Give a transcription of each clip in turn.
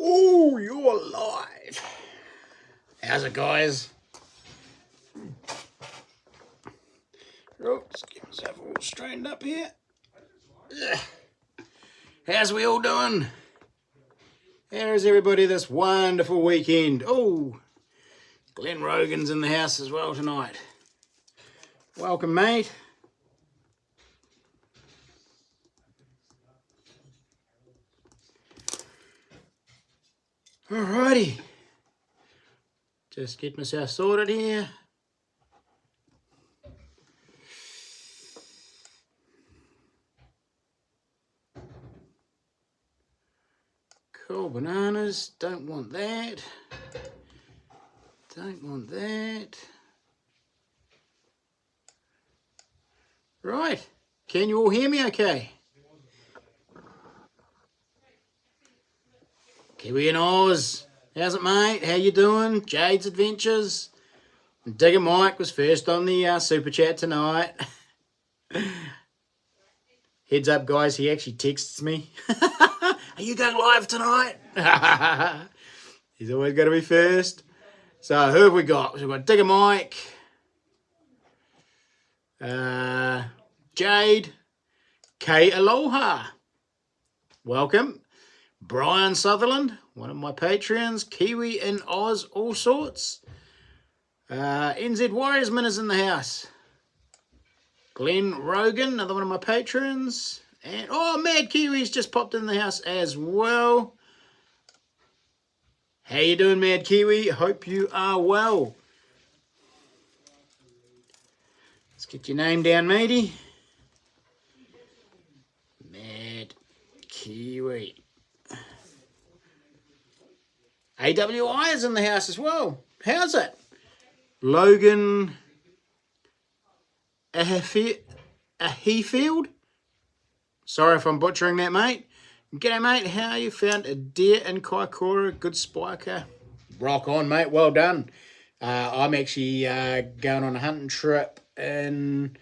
Oh, you're live. How's it, guys? Oh, let's get myself all straightened up here. How's we all doing? How is everybody this wonderful weekend? Oh, Glenn Rogan's in the house as well tonight. Welcome, mate. Alrighty. Just get myself sorted here. Cool bananas. Don't want that. Don't want that. Right. Can you all hear me okay? Kiwi and Oz. How's it, mate? How you doing? Jade's Adventures. Digger Mike was first on the super chat tonight. Heads up, guys. He actually texts me. Are you going live tonight? He's always got to be first. So who have we got? We've got Digger Mike. Jade. K Aloha. Welcome. Brian Sutherland, one of my Patreons. Kiwi and Oz, all sorts. NZ Warriorsman is in the house. Glenn Rogan, another one of my patrons. And, Mad Kiwi's just popped in the house as well. How you doing, Mad Kiwi? Hope you are well. Let's get your name down, matey. Mad Kiwi. AWI is in the house as well. How's it? Logan Ahefield. Sorry if I'm butchering that, mate. G'day, mate. How you found a deer in Kaikoura? Good spiker. Rock on, mate. Well done. I'm actually going on a hunting trip in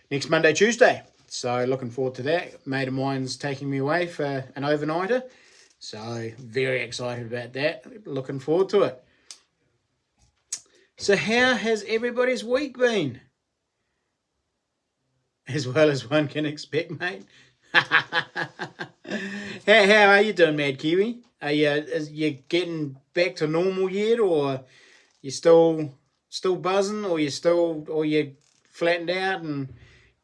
next Monday, Tuesday. So looking forward to that. A mate of mine's taking me away for an overnighter. So very excited about that. Looking forward to it. So how has everybody's week been? As well as one can expect, mate. How are you doing, Mad Kiwi? Are you getting back to normal yet, or you still buzzing, or you flattened out and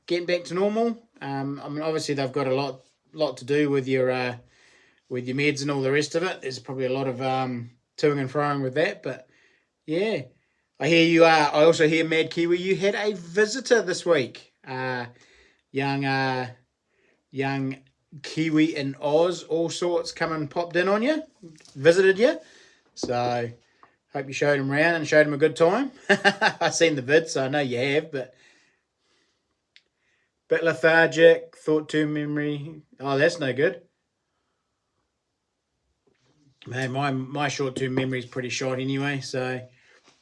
getting back to normal? I mean, obviously they've got a lot to do with your meds and all the rest of it. There's probably a lot of toing and froing with that, but yeah. I hear you are. I also hear, Mad Kiwi, you had a visitor this week. Young Kiwi and Oz, all sorts, come and popped in on you, visited you. So hope you showed him around and showed him a good time. I've seen the vid, so I know you have, but bit lethargic, thought to memory. Oh, that's no good. Man, my short-term memory is pretty short anyway, so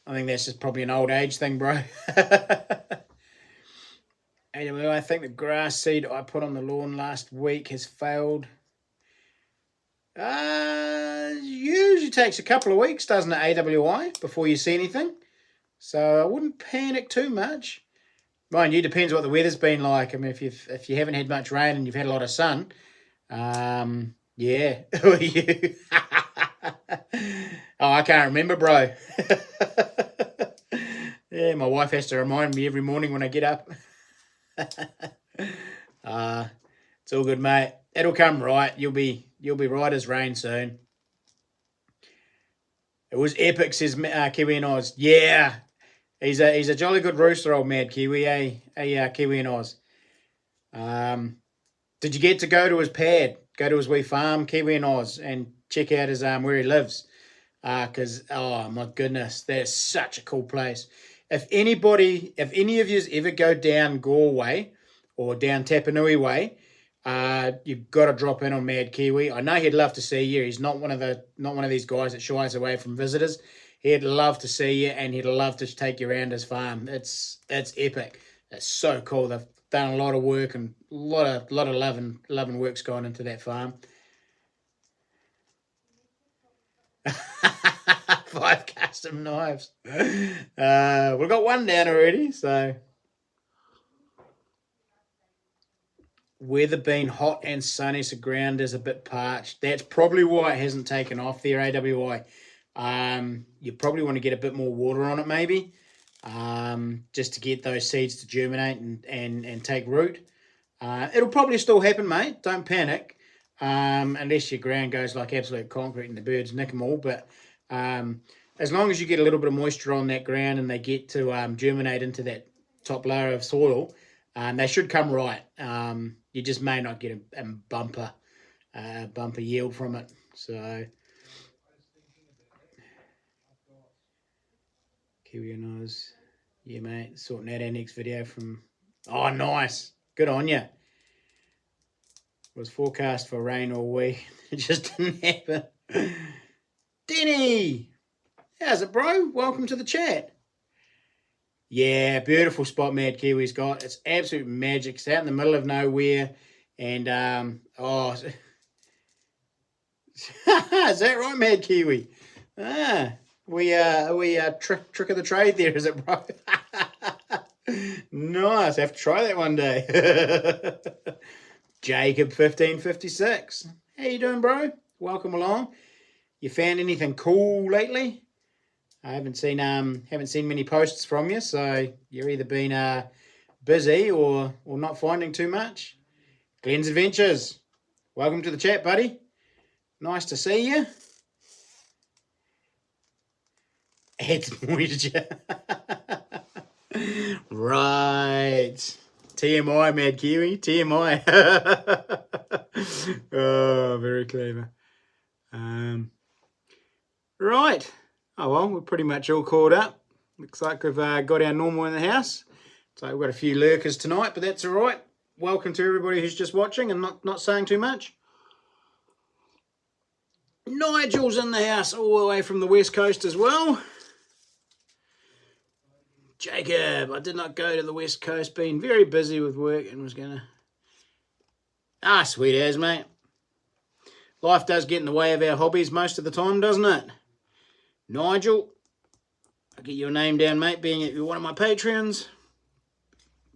I think that's just probably an old age thing, bro. Anyway, I think the grass seed I put on the lawn last week has failed. Usually takes a couple of weeks, doesn't it, AWI, before you see anything. So I wouldn't panic too much. Mind you, depends what the weather's been like. I mean, if you haven't had much rain and you've had a lot of sun, yeah. You? Oh, I can't remember, bro. Yeah, my wife has to remind me every morning when I get up. It's all good, mate. It'll come right. You'll be right as rain soon. It was epic, says Kiwi and Oz. Yeah, he's a jolly good rooster, old Mad Kiwi, Kiwi and Oz. Did you get to go to his pad, go to his wee farm, Kiwi and Oz, and check out his where he lives? Because oh my goodness, that's such a cool place. If any of you ever go down Gore way or down Tapanui way, you've got to drop in on Mad Kiwi. I know he'd love to see you. He's not one of these guys that shies away from visitors. He'd love to see you, and he'd love to take you around his farm. It's epic. It's so cool. They've done a lot of work and a lot of love and work's gone into that farm. 5 custom knives. We've got one down already, so. Weather being hot and sunny, so ground is a bit parched. That's probably why it hasn't taken off there, AWI. You probably want to get a bit more water on it, maybe, just to get those seeds to germinate and take root. It'll probably still happen, mate. Don't panic, unless your ground goes like absolute concrete and the birds nick them all. But as long as you get a little bit of moisture on that ground and they get to germinate into that top layer of soil, they should come right. You just may not get a bumper yield from it. So, Kiwi knows. Yeah, mate. Sorting out our next video from. Oh, nice. Good on you. It was forecast for rain all week. It just didn't happen. Denny! How's it, bro? Welcome to the chat. Yeah, beautiful spot Mad Kiwi's got. It's absolute magic. It's out in the middle of nowhere. And, is that right, Mad Kiwi? We trick of the trade there, is it, bro? Nice. I have to try that one day. Jacob 1556. How you doing, bro? Welcome along. You found anything cool lately? I haven't seen many posts from you, so you're either been busy or not finding too much. Glenn's Adventures, welcome to the chat, buddy. Nice to see you. It's moisture. Right. TMI, Mad Kiwi. TMI. Oh, very clever. Right. Oh, well, we're pretty much all caught up. Looks like we've got our normal in the house. So we've got a few lurkers tonight, but that's all right. Welcome to everybody who's just watching and not saying too much. Nigel's in the house all the way from the West Coast as well. Jacob, I did not go to the West Coast, been very busy with work and was going to... Sweet as, mate. Life does get in the way of our hobbies most of the time, doesn't it? Nigel, I'll get your name down, mate, being that you're one of my Patreons.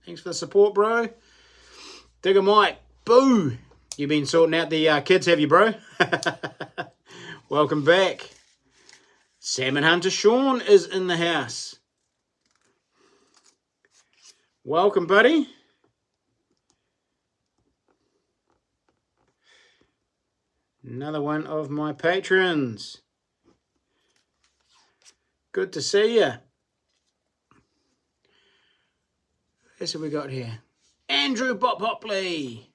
Thanks for the support, bro. Digger Mike, boo. You've been sorting out the kids, have you, bro? Welcome back. Salmon Hunter Sean is in the house. Welcome, buddy. Another one of my patrons. Good to see you. What have we got here? Andrew Bob Hopley.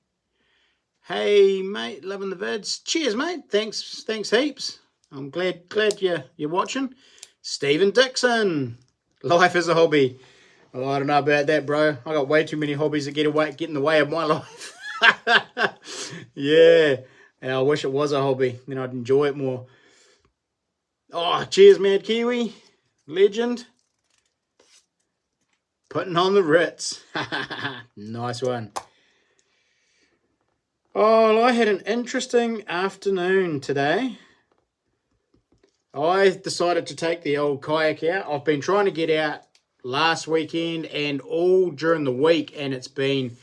Hey, mate, loving the vids. Cheers, mate. Thanks heaps. I'm glad you're watching. Stephen Dixon. Life is a hobby. Oh, I don't know about that, bro. I got way too many hobbies that get in the way of my life. Yeah. And I wish it was a hobby. Then I'd enjoy it more. Oh, cheers, Mad Kiwi. Legend. Putting on the Ritz. Nice one. Oh, I had an interesting afternoon today. I decided to take the old kayak out. I've been trying to get out last weekend and all during the week, and it's been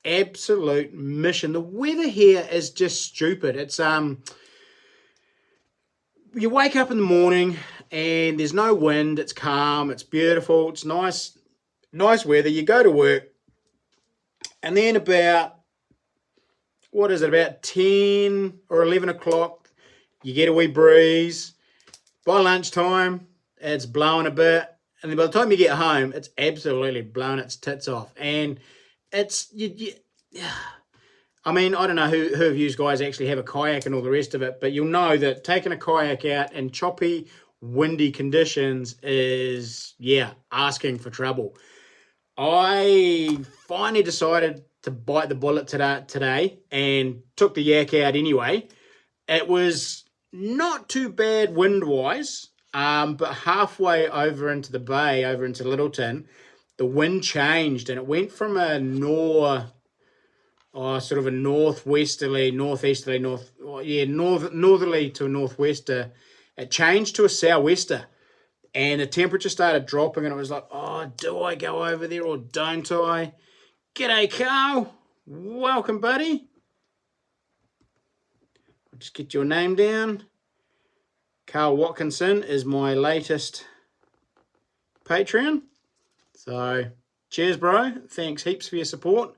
absolute mission. The weather here is just stupid. It's you wake up in the morning and there's no wind. It's calm. It's beautiful. It's nice weather. You go to work, and then about 10 or 11 o'clock, you get a wee breeze. By lunchtime, it's blowing a bit. And then by the time you get home, it's absolutely blowing its tits off. And it's, I mean, I don't know who of you guys actually have a kayak and all the rest of it, but you'll know that taking a kayak out in choppy, windy conditions is, asking for trouble. I finally decided to bite the bullet today and took the yak out anyway. It was not too bad wind-wise, but halfway over into the bay, over into Littleton, the wind changed and it went from a northerly, to a northwester, it changed to a sou'wester. And the temperature started dropping, and it was like, oh, do I go over there or don't I? G'day, Carl. Welcome, buddy. I'll just get your name down. Carl Watkinson is my latest Patreon. So, cheers, bro. Thanks heaps for your support.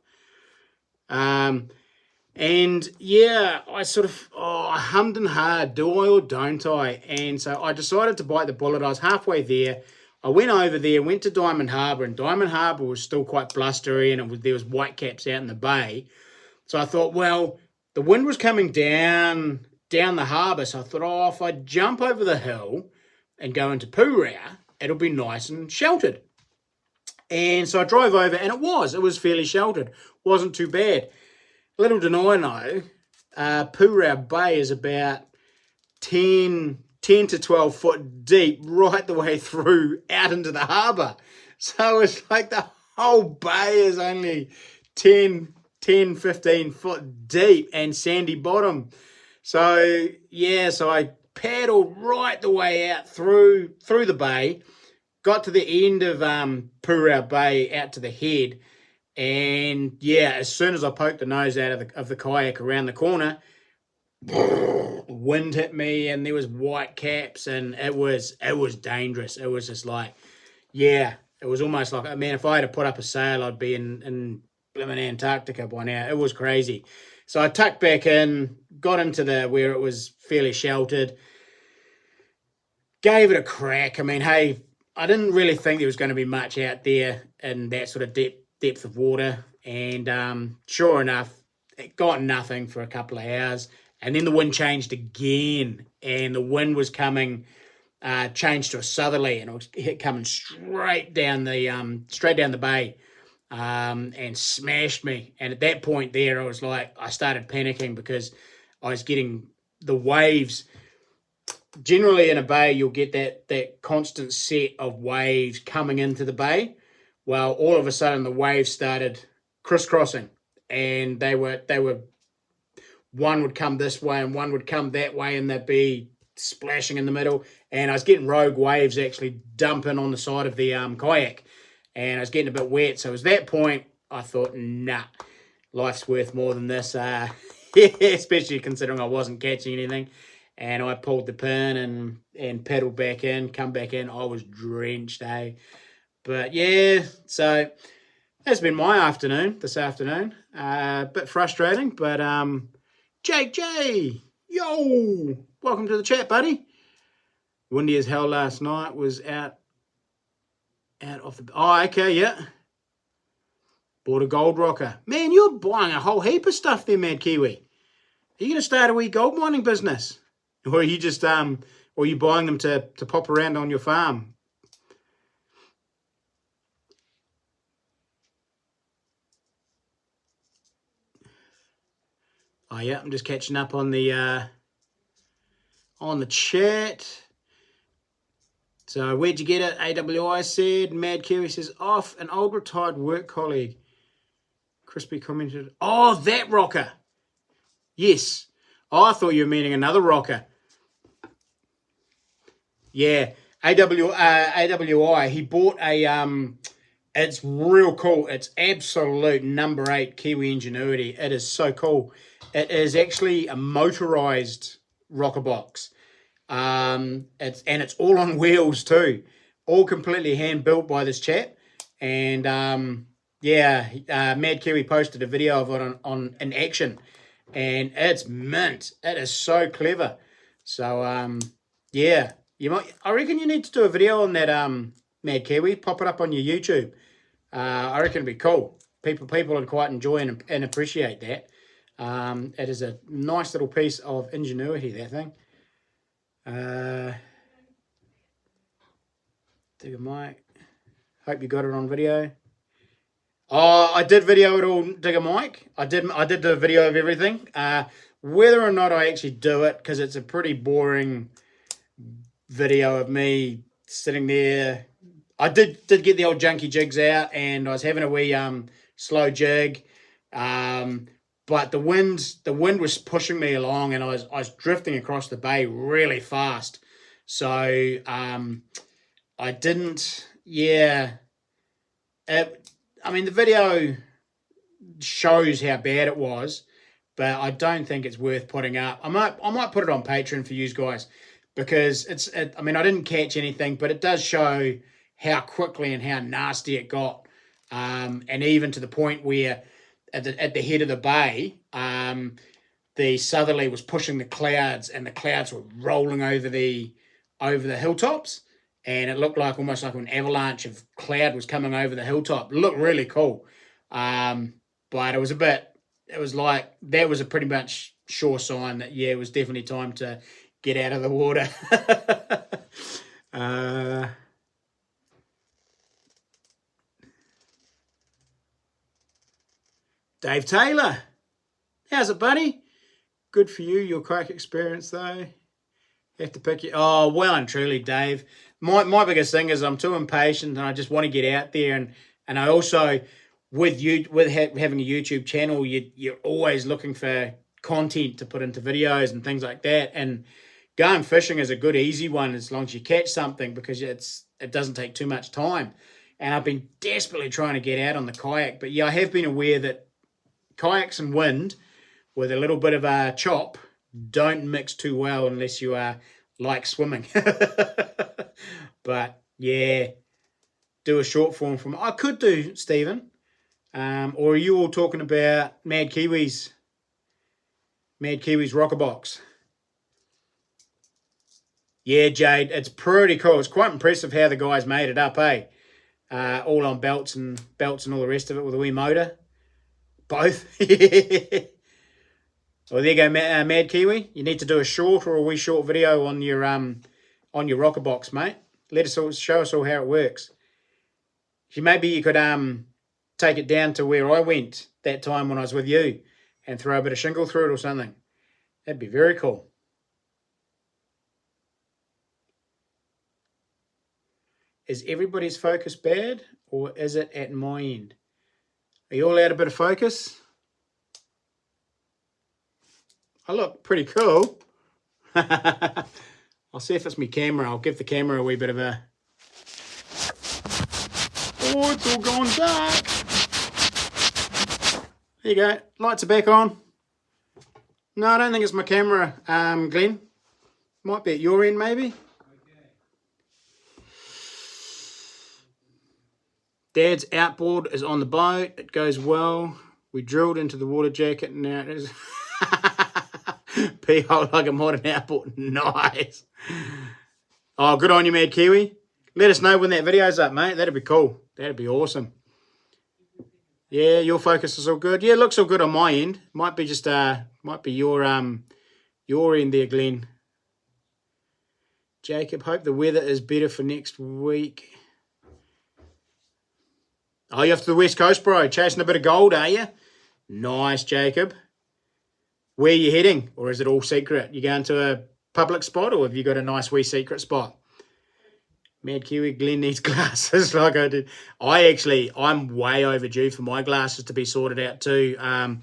And yeah, I sort of, I hummed and hawed, do I or don't I? And so I decided to bite the bullet. I was halfway there. I went over there, went to Diamond Harbour, and Diamond Harbour was still quite blustery, and there was whitecaps out in the bay. So I thought, well, the wind was coming down the harbour, so I thought, if I jump over the hill and go into Poorea, it'll be nice and sheltered. And so I drove over, and it was fairly sheltered. Wasn't too bad. Little did I know, Poorea Bay is about 10 to 12 foot deep right the way through out into the harbour. So it's like the whole bay is only 10, 15 foot deep and sandy bottom. So, yeah, so I paddled right the way out through the bay, got to the end of Poorea Bay out to the head, and yeah, as soon as I poked the nose out of the kayak around the corner, wind hit me, and there was white caps, and it was dangerous. It was just like, yeah, it was almost like, man, if I had to put up a sail, I'd be in blimmin' Antarctica by now. It was crazy. So I tucked back in, got into where it was fairly sheltered, gave it a crack. I mean, hey, I didn't really think there was going to be much out there in that sort of depth of water, and sure enough, it got nothing for a couple of hours, and then the wind changed again, and the wind was coming, changed to a southerly, and it was coming straight down the bay, and smashed me. And at that point there, I was like, I started panicking because I was getting the waves. Generally in a bay, you'll get that constant set of waves coming into the bay. Well, all of a sudden the waves started crisscrossing, and they were one would come this way and one would come that way, and they'd be splashing in the middle. And I was getting rogue waves actually dumping on the side of the kayak, and I was getting a bit wet. So it was that point I thought, nah, life's worth more than this. Especially considering I wasn't catching anything. And I pulled the pin and paddled back in, come back in. I was drenched, But yeah, so that's been my afternoon this afternoon. A bit frustrating, but Jake J, yo, welcome to the chat, buddy. Windy as hell last night. Was out off the. Oh, okay, yeah. Bought a gold rocker. Man, you're buying a whole heap of stuff there, Mad Kiwi. Are you going to start a wee gold mining business, or are you just or are you buying them to pop around on your farm? Oh yeah, I'm just catching up on the chat. So where'd you get it? AWI said. Mad Kiwi says off an old retired work colleague. Crispy commented, "Oh, that rocker. Yes. Oh, I thought you were meaning another rocker. Yeah, AWI. He bought a It's real cool. It's absolute number 8 Kiwi ingenuity. It is so cool. It is actually a motorized rocker box. It's all on wheels too. All completely hand built by this chap. And Mad Kiwi posted a video of it on in action, and it's mint. It is so clever. So I reckon you need to do a video on that Mad Kiwi. Pop it up on your YouTube. I reckon it'd be cool. People would quite enjoy and appreciate that. It is a nice little piece of ingenuity, that thing. Dig a mic. Hope you got it on video. Oh, I did video it all, Dig a mic. I did do a video of everything. Whether or not I actually do it, because it's a pretty boring video of me sitting there. I did get the old junky jigs out, and I was having a wee slow jig. But the wind was pushing me along, and I was drifting across the bay really fast. So I didn't, yeah. I mean, the video shows how bad it was, but I don't think it's worth putting up. I might put it on Patreon for you guys, because I mean, I didn't catch anything, but it does show how quickly and how nasty it got, and even to the point where at the head of the bay, the southerly was pushing the clouds, and the clouds were rolling over the hilltops, and it looked like almost like an avalanche of cloud was coming over the hilltop. It looked really cool, but it was like that was a pretty much sure sign that, yeah, it was definitely time to get out of the water. Dave Taylor, how's it, buddy? Good for you, your kayak experience though. Have to pick you. Oh, well and truly, Dave. My biggest thing is I'm too impatient, and I just want to get out there, and I also, with having a YouTube channel, you're always looking for content to put into videos and things like that. And going fishing is a good easy one as long as you catch something, because it doesn't take too much time. And I've been desperately trying to get out on the kayak, but yeah, I have been aware that kayaks and wind with a little bit of a chop don't mix too well unless you are like swimming. But yeah, do a short form from I could do, Stephen. Or are you all talking about Mad Kiwis Rocker Box? Yeah, Jade, it's pretty cool. It's quite impressive how the guys made it up, eh? All on belts and all the rest of it with a wee motor. Both. Well, there you go, Mad Kiwi. You need to do a short or a wee short video on your rocker box, mate. Show us all how it works. Maybe you could take it down to where I went that time when I was with you, and throw a bit of shingle through it or something. That'd be very cool. Is everybody's focus bad, or is it at my end? Are you all out a bit of focus? I look pretty cool. I'll see if it's my camera. I'll give the camera a wee bit of a... Oh, it's all gone dark. There you go. Lights are back on. No, I don't think it's my camera, Glenn. Might be at your end, maybe. Dad's outboard is on the boat. It goes well. We drilled into the water jacket, and now it is... P-hole like a modern outboard. Nice. Oh, good on you, Mad Kiwi. Let us know when that video's up, mate. That'd be cool. That'd be awesome. Yeah, your focus is all good. Yeah, it looks all good on my end. Might be just your end there, Glenn. Jacob, hope the weather is better for next week. Oh, you're off to the West Coast, bro. Chasing a bit of gold, are you? Nice, Jacob. Where are you heading? Or is it all secret? You going to a public spot, or have you got a nice wee secret spot? Mad Kiwi, Glenn needs glasses like I did. I'm way overdue for my glasses to be sorted out too. I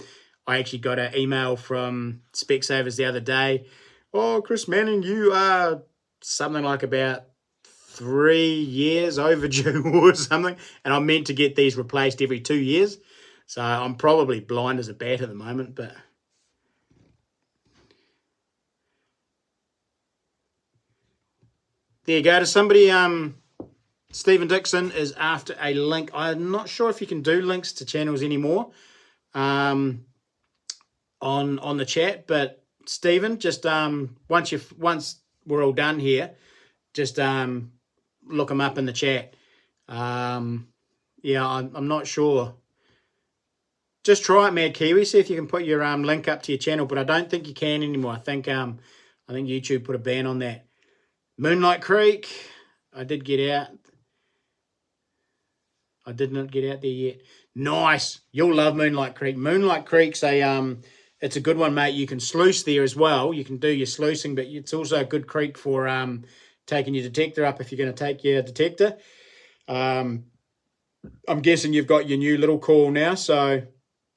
actually got an email from Specsavers the other day. Oh, Chris Manning, you are something like about 3 years overdue or something. And I'm meant to get these replaced every 2 years. So I'm probably blind as a bat at the moment, but... There you go. To somebody, Stephen Dixon is after a link. I'm not sure if you can do links to channels anymore on the chat, but Stephen, just once we're all done here, just look them up in the chat. Yeah, I'm not sure. Just try it, Mad Kiwi. See if you can put your link up to your channel, but I don't think you can anymore. I think YouTube put a ban on that. Moonlight Creek, I did get out. I did not get out there yet. Nice. You'll love Moonlight Creek. Moonlight Creek's it's a good one, mate. You can sluice there as well. You can do your sluicing, but it's also a good creek for taking your detector up if you're going to take your detector. I'm guessing you've got your new little call now. So,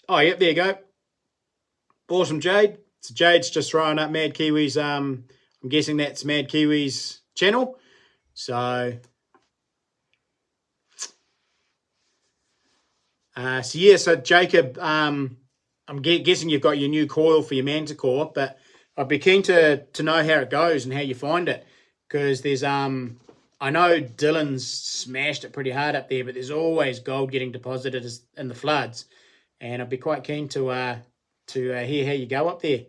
oh, yep, there you go. Awesome, Jade. So Jade's just throwing up Mad Kiwi's. I'm guessing that's Mad Kiwi's channel. So, so Jacob, I'm guessing you've got your new coil for your Manticore, but I'd be keen to know how it goes and how you find it, because there's I know Dylan's smashed it pretty hard up there, but there's always gold getting deposited in the floods, and I'd be quite keen to hear how you go up there.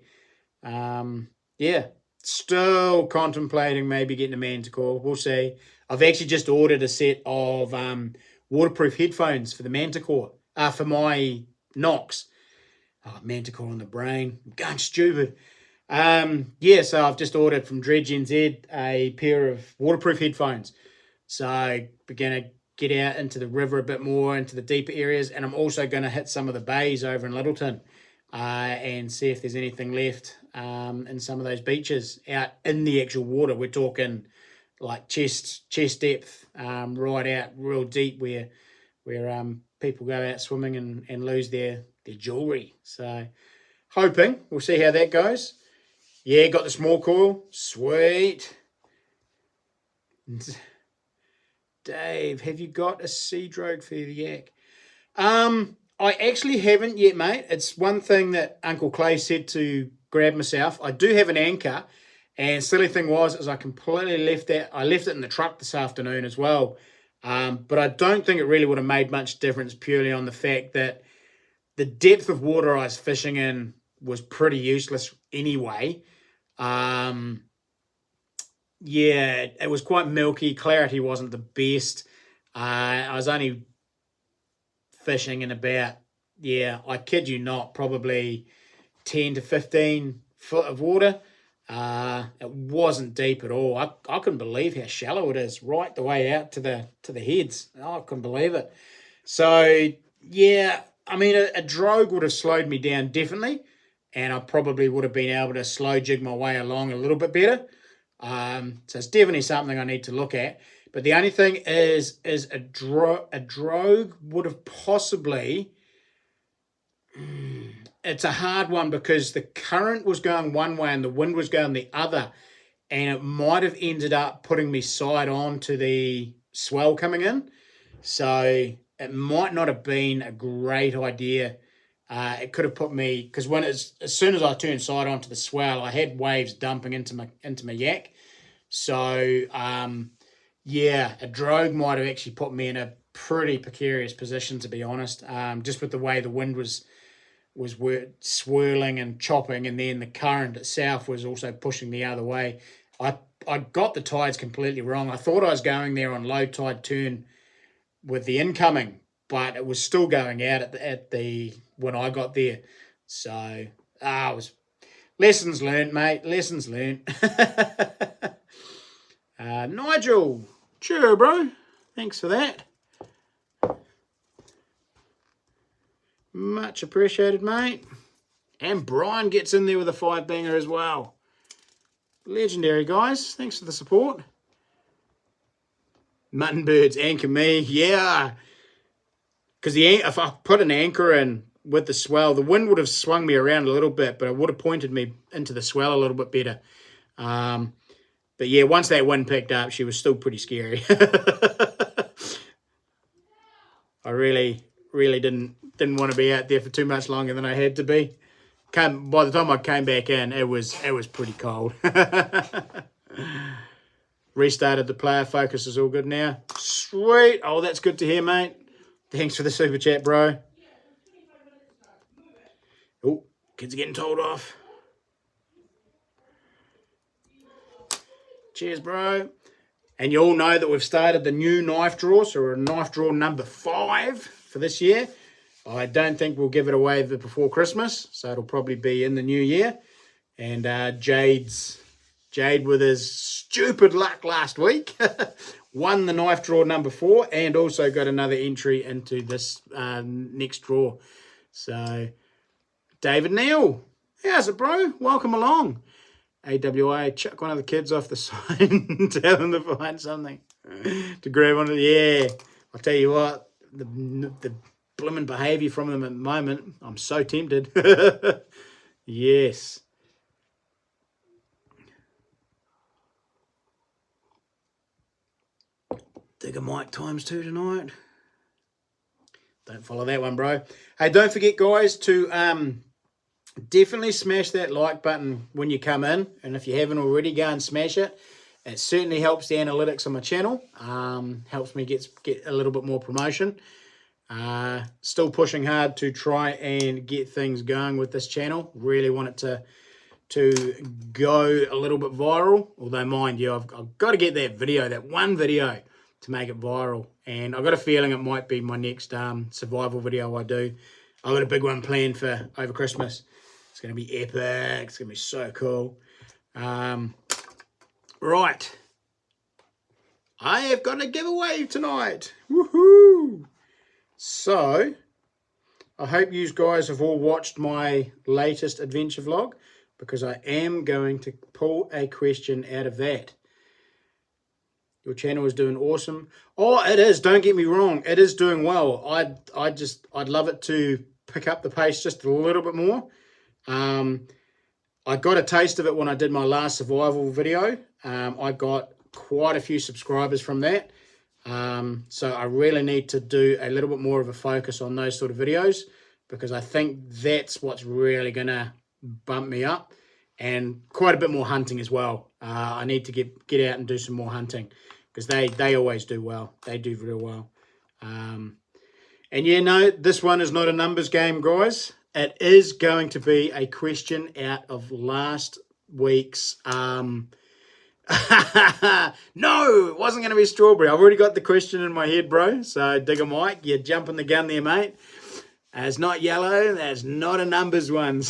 Yeah, still contemplating maybe getting a Manticore. We'll see. I've actually just ordered a set of waterproof headphones for the Manticore, for my Nox. Oh, Manticore on the brain. I'm going stupid. So I've just ordered from Dredge NZ a pair of waterproof headphones. So we're going to get out into the river a bit more, into the deeper areas, and I'm also going to hit some of the bays over in Littleton and see if there's anything left in some of those beaches out in the actual water. We're talking like chest depth, right out real deep where people go out swimming and lose their jewellery. So hoping, we'll see how that goes. Yeah, got the small coil. Sweet. Dave, have you got a sea drogue for the yak? I actually haven't yet, mate. It's one thing that Uncle Clay said to grab myself. I do have an anchor, and silly thing was I completely left that. I left it in the truck this afternoon as well. But I don't think it really would have made much difference, purely on the fact that the depth of water I was fishing in was pretty useless anyway. It was quite milky. Clarity wasn't the best. I was only fishing in about, I kid you not, probably 10 to 15 foot of water. It wasn't deep at all. I couldn't believe how shallow it is, right the way out to the heads. I couldn't believe it. So yeah, I mean, a drogue would have slowed me down definitely, and I probably would have been able to slow jig my way along a little bit better. So it's definitely something I need to look at. But the only thing is a drogue would have possibly. It's a hard one because the current was going one way and the wind was going the other, and it might have ended up putting me side on to the swell coming in. So it might not have been a great idea. It could have put me, because as soon as I turned side on to the swell, I had waves dumping into my yak. So a drogue might have actually put me in a pretty precarious position, to be honest. Just with the way the wind was swirling and chopping, and then the current itself was also pushing the other way. I got the tides completely wrong. I thought I was going there on low tide turn with the incoming, but it was still going out at the when I got there. So it was lessons learned, mate. Lessons learned. Nigel, sure, bro. Thanks for that. Much appreciated, mate. And Brian gets in there with a 5-banger as well. Legendary, guys. Thanks for the support. Mutton birds, anchor me. Yeah. Because if I put an anchor in with the swell, the wind would have swung me around a little bit, but it would have pointed me into the swell a little bit better. But yeah, once that wind picked up, she was still pretty scary. I really didn't want to be out there for too much longer than I had to be. By the time I came back in, it was pretty cold. Restarted the player. Focus is all good now. Sweet. Oh, that's good to hear, mate. Thanks for the super chat, bro. Oh, kids are getting told off. Cheers, bro. And you all know that we've started the new knife draw, so we're knife draw number 5 for this year. I don't think we'll give it away before Christmas, so it'll probably be in the new year. And Jade with his stupid luck last week won the knife draw number 4 and also got another entry into this next draw. So, David Neal, how's it, bro? Welcome along. AWA, chuck one of the kids off the side and tell them to find something to grab onto. Yeah, I'll tell you what, the blimmin' behaviour from them at the moment, I'm so tempted. Yes. Digger Mike ×2 tonight. Don't follow that one, bro. Hey, don't forget, guys, to definitely smash that like button when you come in. And if you haven't already, go and smash it. It certainly helps the analytics on my channel. Helps me get a little bit more promotion. Still pushing hard to try and get things going with this channel. Really want it to go a little bit viral. Although, mind you, I've got to get that one video to make it viral. And I've got a feeling it might be my next survival video I do. I've got a big one planned for over Christmas. It's going to be epic. It's going to be so cool. Right. I have got a giveaway tonight. Woohoo! So, I hope you guys have all watched my latest adventure vlog, because I am going to pull a question out of that. Your channel is doing awesome. Oh, it is. Don't get me wrong. It is doing well. I'd love it to pick up the pace just a little bit more. I got a taste of it when I did my last survival video. I got quite a few subscribers from that. So I really need to do a little bit more of a focus on those sort of videos, because I think that's what's really going to bump me up, and quite a bit more hunting as well. I need to get out and do some more hunting, because they always do well. They do real well. And yeah, no, this one is not a numbers game, guys. It is going to be a question out of last week's... No, it wasn't going to be strawberry. I've already got the question in my head, bro. So, Digger Mike, you're jumping the gun there, mate. It's not yellow. That's not a numbers one.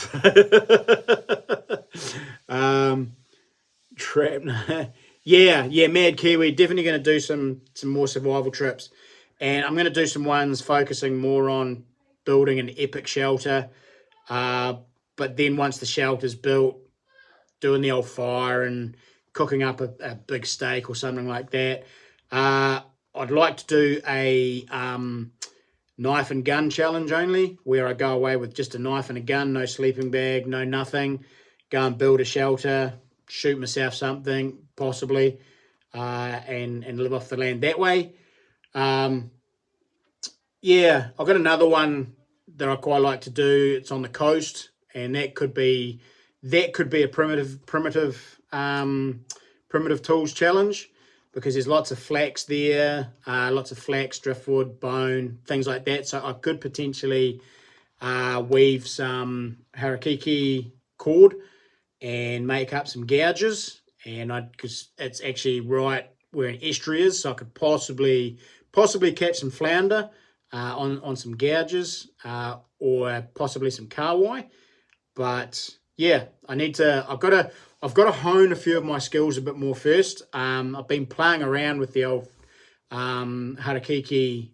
Trap. Yeah, Mad Kiwi. Definitely going to do some more survival trips. And I'm going to do some ones focusing more on building an epic shelter. But then once the shelter's built, doing the old fire and cooking up a big steak or something like that. I'd like to do a knife and gun challenge only, where I go away with just a knife and a gun, no sleeping bag, no nothing. Go and build a shelter, shoot myself something, possibly, and live off the land that way. Yeah, I've got another one that I quite like to do. It's on the coast, and that could be a primitive tools challenge, because there's lots of flax there, lots of flax, driftwood, bone, things like that. So I could potentially weave some harakiki cord and make up some gouges, and because it's actually right where an estuary is, so I could possibly catch some flounder on some gouges, or possibly some kahawai. But yeah, I've got to hone a few of my skills a bit more first. I've been playing around with the old harakiki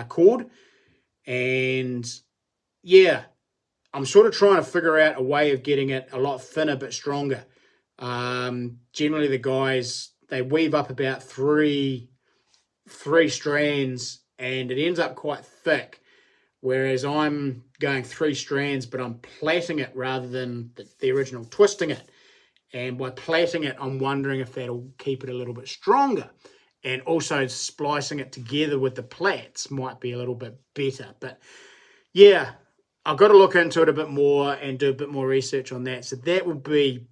cord, and yeah, I'm sort of trying to figure out a way of getting it a lot thinner but stronger. Generally, the guys, they weave up about three strands, and it ends up quite thick. Whereas I'm going 3 strands, but I'm plaiting it rather than the original twisting it. And by plaiting it, I'm wondering if that'll keep it a little bit stronger. And also splicing it together with the plaits might be a little bit better. But yeah, I've got to look into it a bit more and do a bit more research on that. So that will be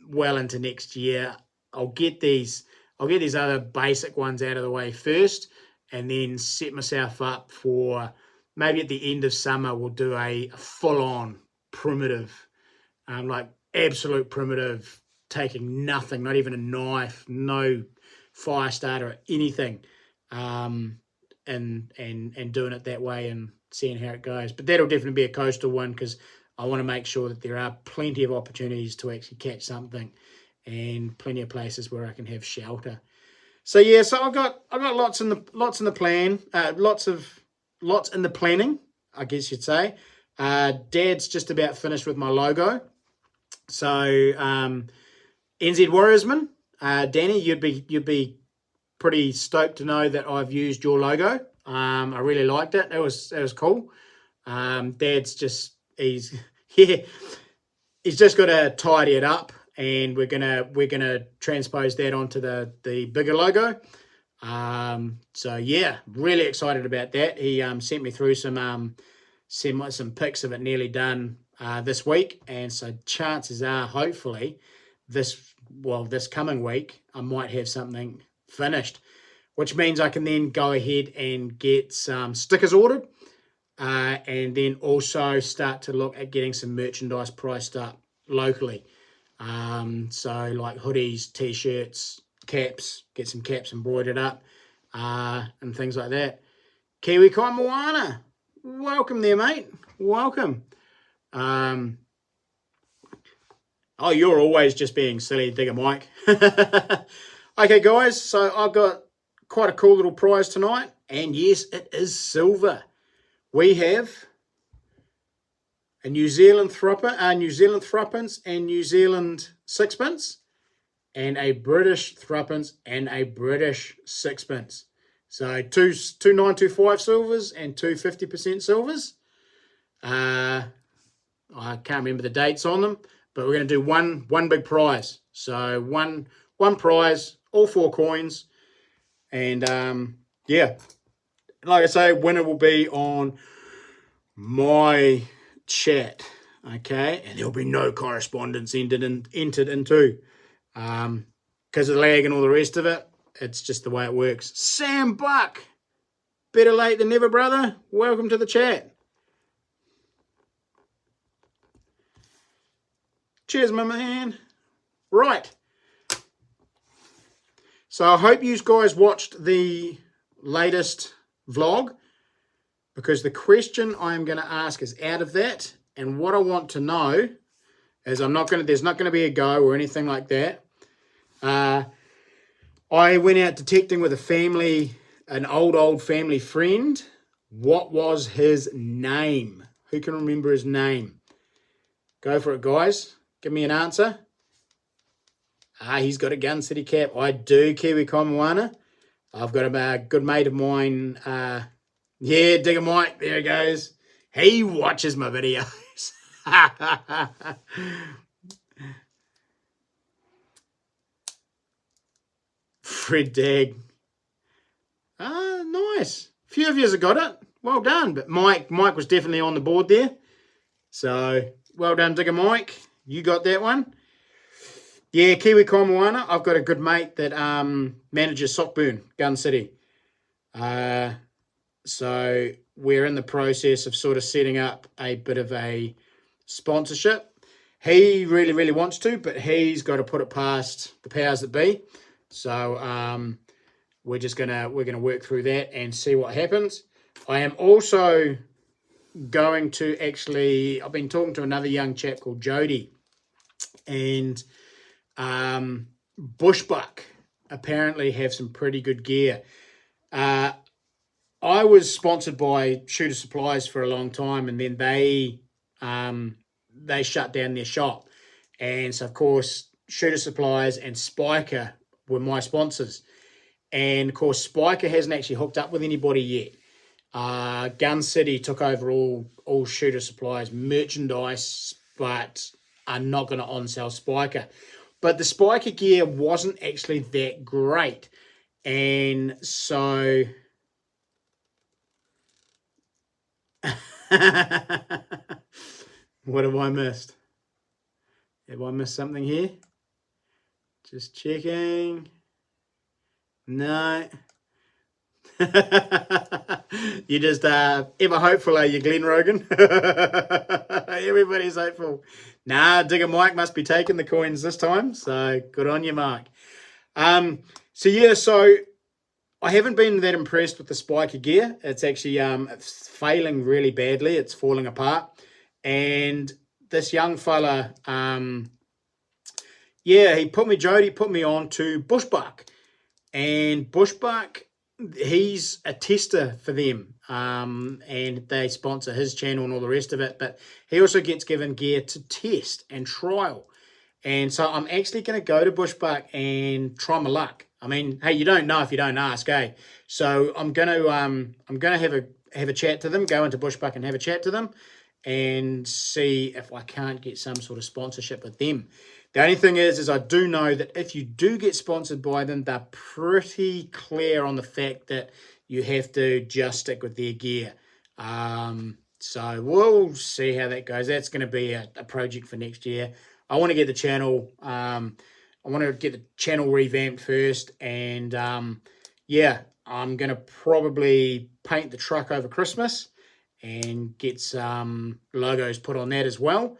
well into next year. I'll get these other basic ones out of the way first, and then set myself up for maybe at the end of summer we'll do a full-on primitive, like absolute primitive, taking nothing, not even a knife, no fire starter or anything, and doing it that way and seeing how it goes. But that'll definitely be a coastal one, because I want to make sure that there are plenty of opportunities to actually catch something, and plenty of places where I can have shelter. So yeah, so I've got lots in the plan, lots in the planning, I guess you'd say. Dad's just about finished with my logo. So NZ Warriorsman, Danny, you'd be pretty stoked to know that I've used your logo. I really liked it. It was cool. Dad's just he's just got to tidy it up, and we're gonna transpose that onto the bigger logo. So yeah, really excited about that. He sent me through some pics of it nearly done this week, and so chances are, hopefully, this coming week, I might have something finished, which means I can then go ahead and get some stickers ordered, and then also start to look at getting some merchandise priced up locally. So like hoodies, t-shirts, caps, get some caps embroidered up, and things like that. Kiwi Kai Moana, welcome there, mate. Welcome. Oh, you're always just being silly, Digger Mike. Okay, guys, so I've got quite a cool little prize tonight, and yes, it is silver. We have a New Zealand threepence and New Zealand sixpence, and a British threepence and a British sixpence. So two 925 silvers and two 50% silvers. I can't remember the dates on them, but we're going to do one big prize. So one prize, all 4 coins, and yeah, like I say, winner will be on my chat, okay, and there'll be no correspondence entered into, because of the lag and all the rest of it. It's just the way it works. Sam Buck, better late than never, brother. Welcome to the chat. Cheers, my man. Right. So I hope you guys watched the latest vlog, because the question I'm going to ask is out of that, and what I want to know is there's not going to be a go or anything like that. I went out detecting with an old family friend. What was his name? Who can remember his name? Go for it, guys. Give me an answer. He's got a Gun City cap. I do, Kiwi Kai Moana. I've got a good mate of mine. Yeah, Digger Mike. There he goes. He watches my videos. Fred Dag. Nice. A few of you have got it. Well done. But Mike was definitely on the board there. So, well done, Digger Mike. You got that one. Yeah, Kiwi Kai Moana. I've got a good mate that manages Sockburn, Gun City. So we're in the process of sort of setting up a bit of a sponsorship. He really, really wants to, but he's got to put it past the powers that be. So we're gonna work through that and see what happens. I am also going to I've been talking to another young chap called Jody, and Bushbuck apparently have some pretty good gear. I was sponsored by Shooter Supplies for a long time, and then they shut down their shop. And so, of course, Shooter Supplies and Spiker were my sponsors. And, of course, Spiker hasn't actually hooked up with anybody yet. Gun City took over all Shooter Supplies merchandise, but are not going to on-sell Spiker. But the Spiker gear wasn't actually that great. And so... What have I missed? Have I missed something here? Just checking. No. You just ever hopeful, are you, Glenn Rogan? Everybody's hopeful. Nah, Digger Mike must be taking the coins this time, so good on you, Mark. So I haven't been that impressed with the Spiker gear. It's actually it's failing really badly. It's falling apart. And this young fella, Jody put me on to Bushbuck. And Bushbuck, he's a tester for them. And they sponsor his channel and all the rest of it. But he also gets given gear to test and trial. And so I'm actually going to go to Bushbuck and try my luck. I mean, hey, you don't know if you don't ask, eh? So I'm gonna have a chat to them, go into Bushbuck and have a chat to them, and see if I can't get some sort of sponsorship with them. The only thing is I do know that if you do get sponsored by them, they're pretty clear on the fact that you have to just stick with their gear. So we'll see how that goes. That's going to be a project for next year. I want to get the channel. I want to get the channel revamped first, and yeah, I'm going to probably paint the truck over Christmas and get some logos put on that as well.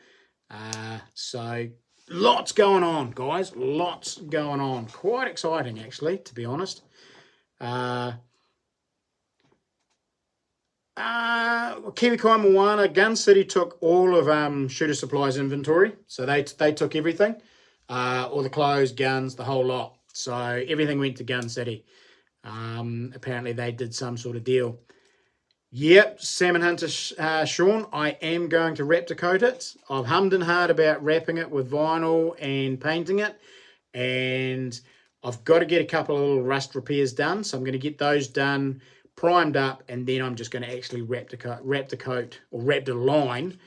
So lots going on, guys. Lots going on. Quite exciting, actually, to be honest. Kiwi Kai Moana, Gun City took all of Shooter Supply's inventory. So they took everything. All the clothes, guns, the whole lot. So everything went to Gun City. Apparently they did some sort of deal. Yep, Salmon Hunter Sean, I am going to wrap to coat it. I've hummed and hard about wrapping it with vinyl and painting it. And I've got to get a couple of little rust repairs done. So I'm going to get those done, primed up, and then I'm just going to actually wrap the coat or wrap the line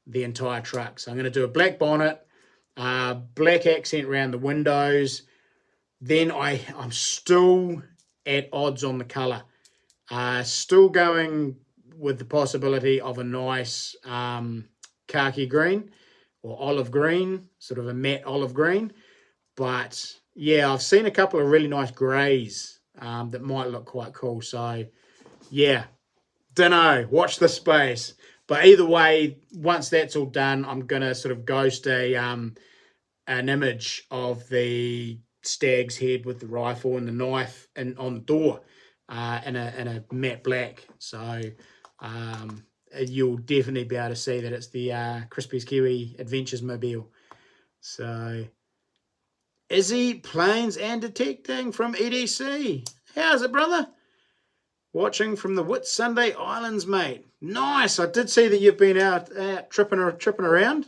the entire truck. So I'm going to do a black bonnet, black accent around the windows. Then I'm still at odds on the colour. Still going with the possibility of a nice khaki green or olive green, sort of a matte olive green. But yeah, I've seen a couple of really nice greys that might look quite cool. So yeah, dunno, watch the space. But either way, once that's all done, I'm going to sort of ghost an image of the stag's head with the rifle and the knife and on the door. In a matte black, so you'll definitely be able to see that it's the Crispy's Kiwi Adventures Mobile. So, Izzy, Planes and Detecting from EDC. How's it, brother? Watching from the Whitsunday Islands, mate. Nice. I did see that you've been out tripping around.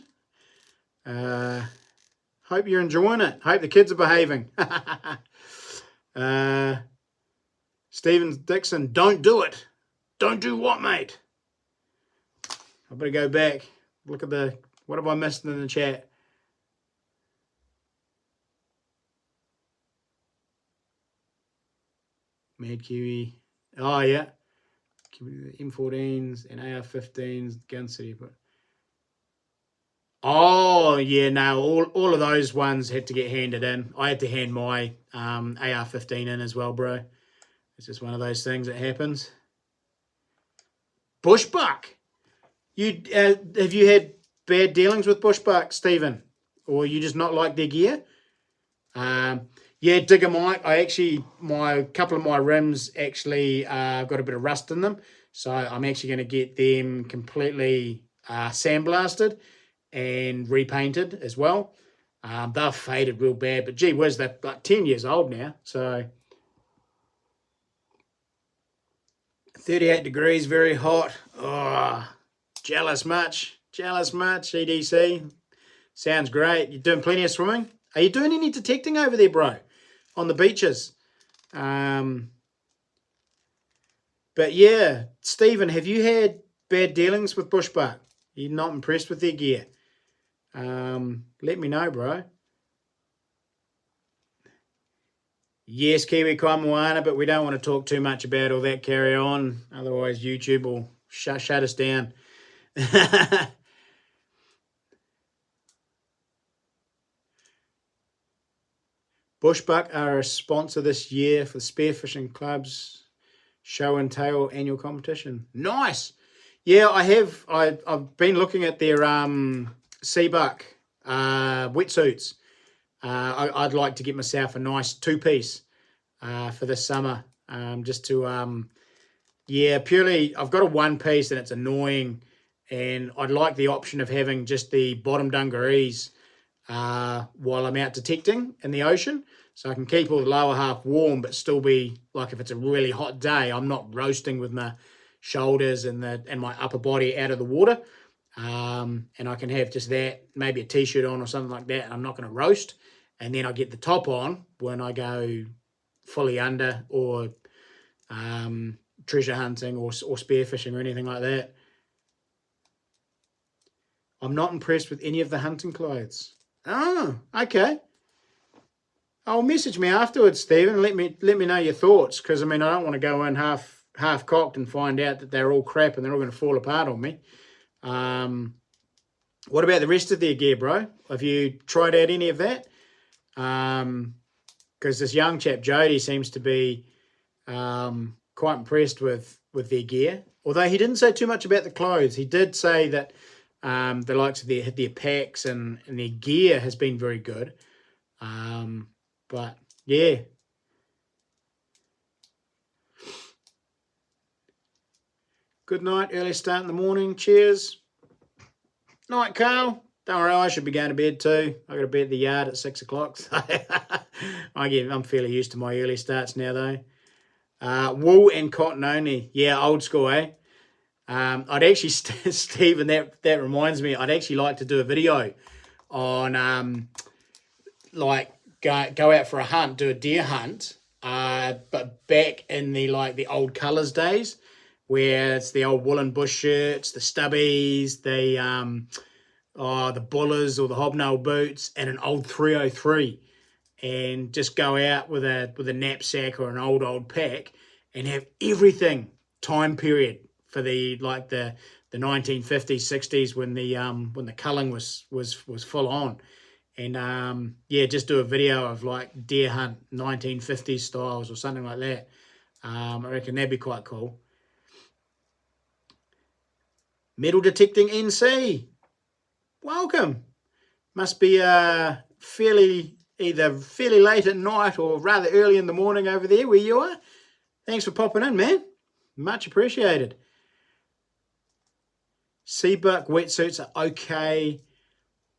Hope you're enjoying it. Hope the kids are behaving. Stephen Dixon, don't do it. Don't do what, mate? I better go back. Look at what have I missed in the chat? Mad Kiwi. Oh, yeah. M14s and AR-15s, Gun City. But oh, yeah, no, all of those ones had to get handed in. I had to hand my AR-15 in as well, bro. It's just one of those things that happens. Bushbuck. Have you had bad dealings with Bushbuck, Stephen? Or you just not like their gear? Yeah, Digger Mike. My couple of my rims actually got a bit of rust in them. So I'm actually going to get them completely sandblasted and repainted as well. They're faded real bad. But gee whiz, they're like 10 years old now. So 38 degrees, very hot. Oh, jealous much, EDC. Sounds great. You're doing plenty of swimming. Are you doing any detecting over there, bro? On the beaches? But yeah, Stephen, have you had bad dealings with Bushbuck? You're not impressed with their gear? Let me know, bro. Yes, Kiwi Kai Moana, but we don't want to talk too much about all that. Carry on. Otherwise, YouTube will shut us down. Bushbuck are a sponsor this year for the Spearfishing Club's Show and Tail annual competition. Nice. Yeah, I have. I've been looking at their Seabuck wetsuits. I'd like to get myself a nice two-piece for this summer, just to, yeah, purely, I've got a one-piece and it's annoying, and I'd like the option of having just the bottom dungarees while I'm out detecting in the ocean, so I can keep all the lower half warm, but still be, like if it's a really hot day, I'm not roasting with my shoulders and my upper body out of the water, and I can have just that, maybe a t-shirt on or something like that, and I'm not going to roast. And then I get the top on when I go fully under or treasure hunting or spearfishing or anything like that. I'm not impressed with any of the hunting clothes. Oh, okay. Oh, message me afterwards, Stephen. Let me know your thoughts, because I mean I don't want to go in half cocked and find out that they're all crap and they're all going to fall apart on me. What about the rest of their gear, bro? Have you tried out any of that? Because this young chap Jody seems to be quite impressed with their gear. Although he didn't say too much about the clothes, he did say that the likes of their packs and their gear has been very good. But yeah. Good night, early start in the morning. Cheers. Night, Carl. Don't worry, I should be going to bed too. I got to be at the yard at 6 o'clock. So I'm fairly used to my early starts now, though. Wool and cotton only. Yeah, old school, eh? I'd actually, Stephen, that reminds me, I'd actually like to do a video on like go out for a hunt, do a deer hunt, but back in the old colours days, where it's the old woolen bush shirts, the stubbies, the bullers or the hobnail boots, and an old 303, and just go out with a knapsack or an old pack and have everything time period for the 1950s, 60s when the culling was full on. And just do a video of like deer hunt 1950s styles or something like that. I reckon that'd be quite cool. Metal detecting NC. Welcome. Must be fairly late at night or rather early in the morning over there where you are. Thanks for popping in, man. Much appreciated. Seabuck wetsuits are okay,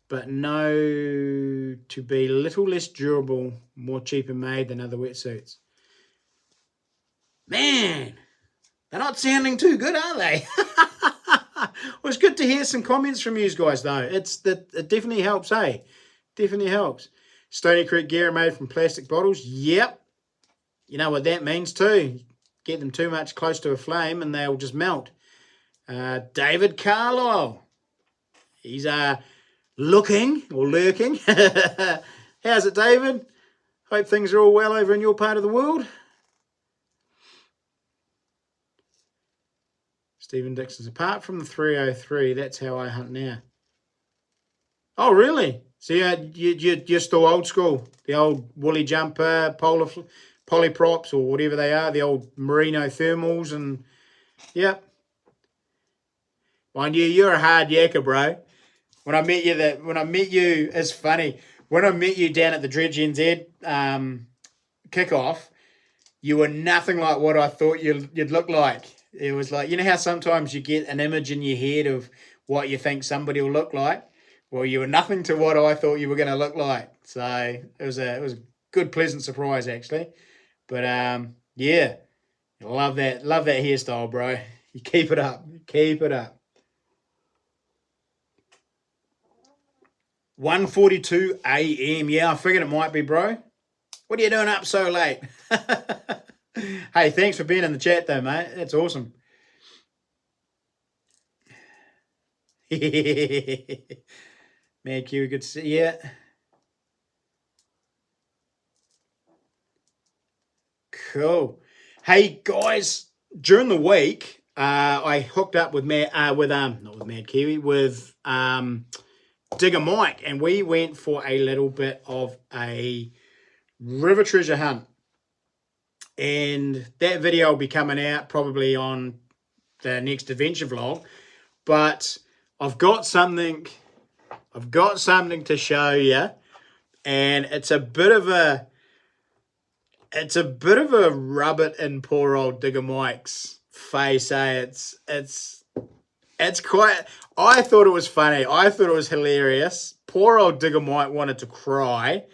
but no to be a little less durable, more cheaper made than other wetsuits. Man, they're not sounding too good, are they? Well, it's good to hear some comments from you guys, though. It definitely helps, eh? Definitely helps. Stony Creek gear made from plastic bottles. Yep. You know what that means, too. Get them too much close to a flame and they'll just melt. David Carlisle. He's lurking. How's it, David? Hope things are all well over in your part of the world. Stephen Dixon's, apart from the 303, that's how I hunt now. Oh, really? So you're still old school. The old woolly jumper, polyprops or whatever they are, the old merino thermals, and yep. Mind you, you're a hard yakker, bro. When I met you, it's funny. When I met you down at the Dredge NZ kickoff, you were nothing like what I thought you'd look like. It was like, you know how sometimes you get an image in your head of what you think somebody will look like? Well, you were nothing to what I thought you were going to look like. So it was a good, pleasant surprise, actually. But yeah, love that hairstyle, bro. You keep it up. Keep it up. 1:42 a.m. Yeah, I figured it might be, bro. What are you doing up so late? Hey, thanks for being in the chat, though, mate. That's awesome. Man, Kiwi, good to see you. Cool. Hey, guys, during the week, I hooked up with Digger Mike, and we went for a little bit of a river treasure hunt. And that video will be coming out probably on the next adventure vlog. But I've got something to show you, and it's a bit of a rub it in poor old Digger Mike's face, eh? It's quite. I thought it was funny. I thought it was hilarious. Poor old Digger Mike wanted to cry.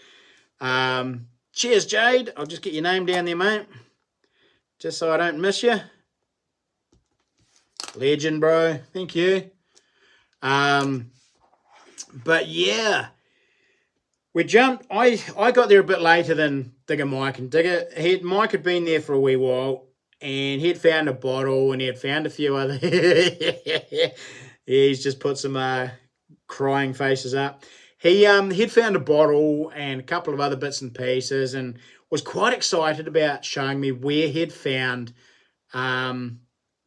Cheers, Jade. I'll just get your name down there, mate. Just so I don't miss you. Legend, bro. Thank you. But yeah, we jumped. I got there a bit later than Digger Mike, and Mike had been there for a wee while, and he had found a bottle, and he had found a few other. Yeah, he's just put some crying faces up. He'd found a bottle and a couple of other bits and pieces, and was quite excited about showing me where he'd found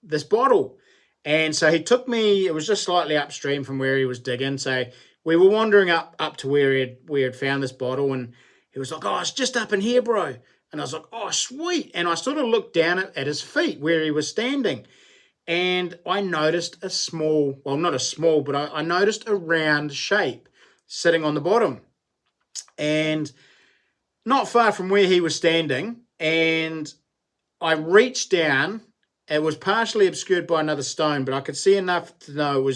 this bottle. And so he took me. It was just slightly upstream from where he was digging. So we were wandering up to where he'd found this bottle, and he was like, "Oh, it's just up in here, bro." And I was like, "Oh, sweet." And I sort of looked down at his feet where he was standing, and I noticed a small, well, not a small, but I noticed a round shape sitting on the bottom, and not far from where he was standing. And I reached down. It was partially obscured by another stone, but I could see enough to know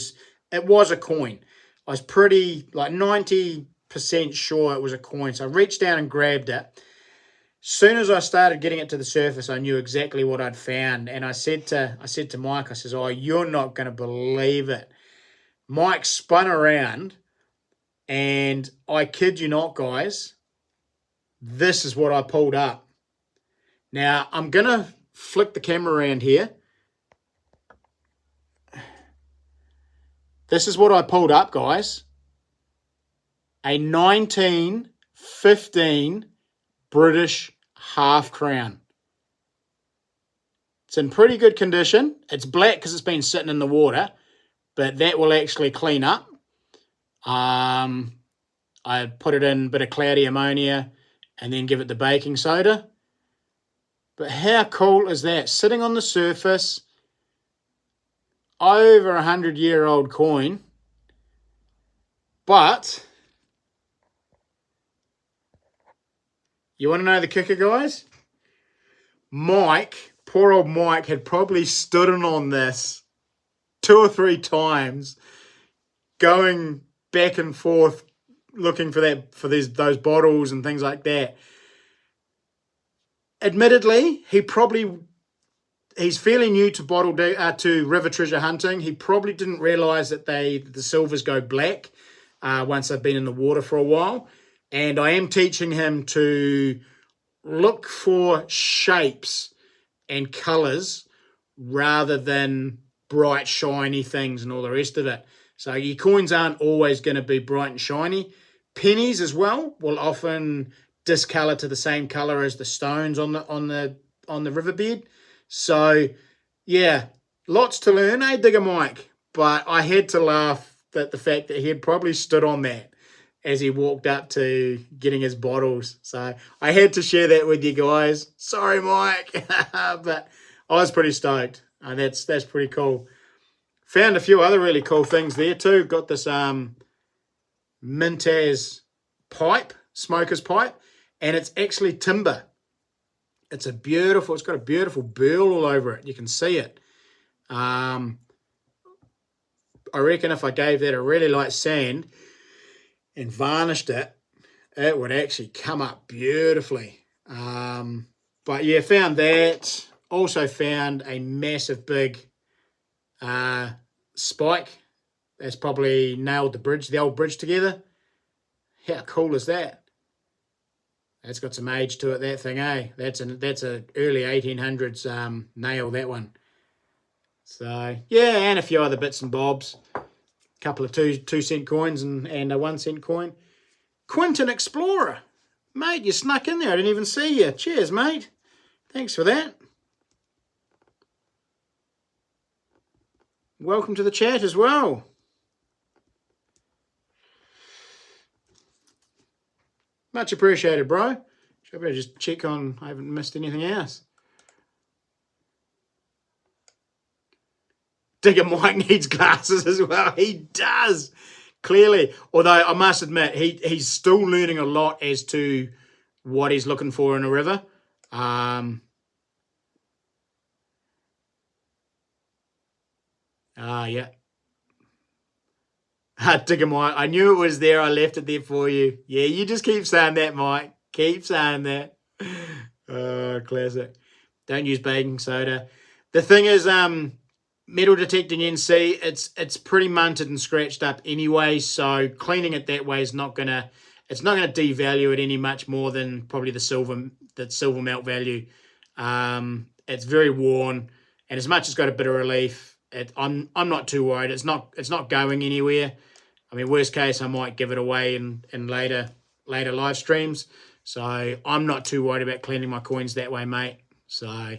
it was a coin. I was pretty, like 90% sure it was a coin. So I reached down and grabbed it. Soon as I started getting it to the surface, I knew exactly what I'd found. And I said to Mike, I says, "Oh, you're not going to believe it." Mike spun around, and I kid you not, guys, this is what I pulled up. Now, I'm going to flick the camera around here. This is what I pulled up, guys. A 1915 British half crown. It's in pretty good condition. It's black because it's been sitting in the water, but that will actually clean up. I put it in a bit of cloudy ammonia and then give it the baking soda. But how cool is that? Sitting on the surface, over 100-year-old coin. But you want to know the kicker, guys? Mike, poor old Mike, had probably stood on this 2 or 3 times, going back and forth, looking for those bottles and things like that. Admittedly, he's fairly new to to river treasure hunting. He probably didn't realise that the silvers go black once they've been in the water for a while. And I am teaching him to look for shapes and colours rather than bright, shiny things and all the rest of it. So your coins aren't always going to be bright and shiny. Pennies as well will often discolour to the same colour as the stones on the riverbed. So yeah, lots to learn, Digger Mike? But I had to laugh at the fact that he had probably stood on that as he walked up to getting his bottles. So I had to share that with you guys. Sorry, Mike. But I was pretty stoked. That's pretty cool. Found a few other really cool things there too. Got this Mintaz pipe, smoker's pipe, and it's actually timber. It's got a beautiful burl all over it. You can see it. I reckon if I gave that a really light sand and varnished it, it would actually come up beautifully. But yeah, found that. Also found a massive big spike. That's probably nailed the old bridge together. How cool is that? That's got some age to it, that thing, eh? That's a early 1800s nail, that one. So yeah, and a few other bits and bobs. A couple of 2-cent coins and a 1-cent coin. Quentin Explorer. Mate, you snuck in there. I didn't even see you. Cheers, mate. Thanks for that. Welcome to the chat as well. Much appreciated, bro. Should I just check on I haven't missed anything else. Digger Mike needs glasses as well. He does, clearly. Although I must admit, he's still learning a lot as to what he's looking for in a river. Yeah. Digger Mike, I knew it was there. I left it there for you. Yeah, you just keep saying that, Mike. Keep saying that. Oh, classic. Don't use baking soda. The thing is, metal detecting NC, it's pretty munted and scratched up anyway, so cleaning it that way is not gonna devalue it any much more than probably the silver melt value. It's very worn, and as much as it's got a bit of relief, I'm not too worried. It's not going anywhere. I mean, worst case, I might give it away in later live streams. So I'm not too worried about cleaning my coins that way, mate. So,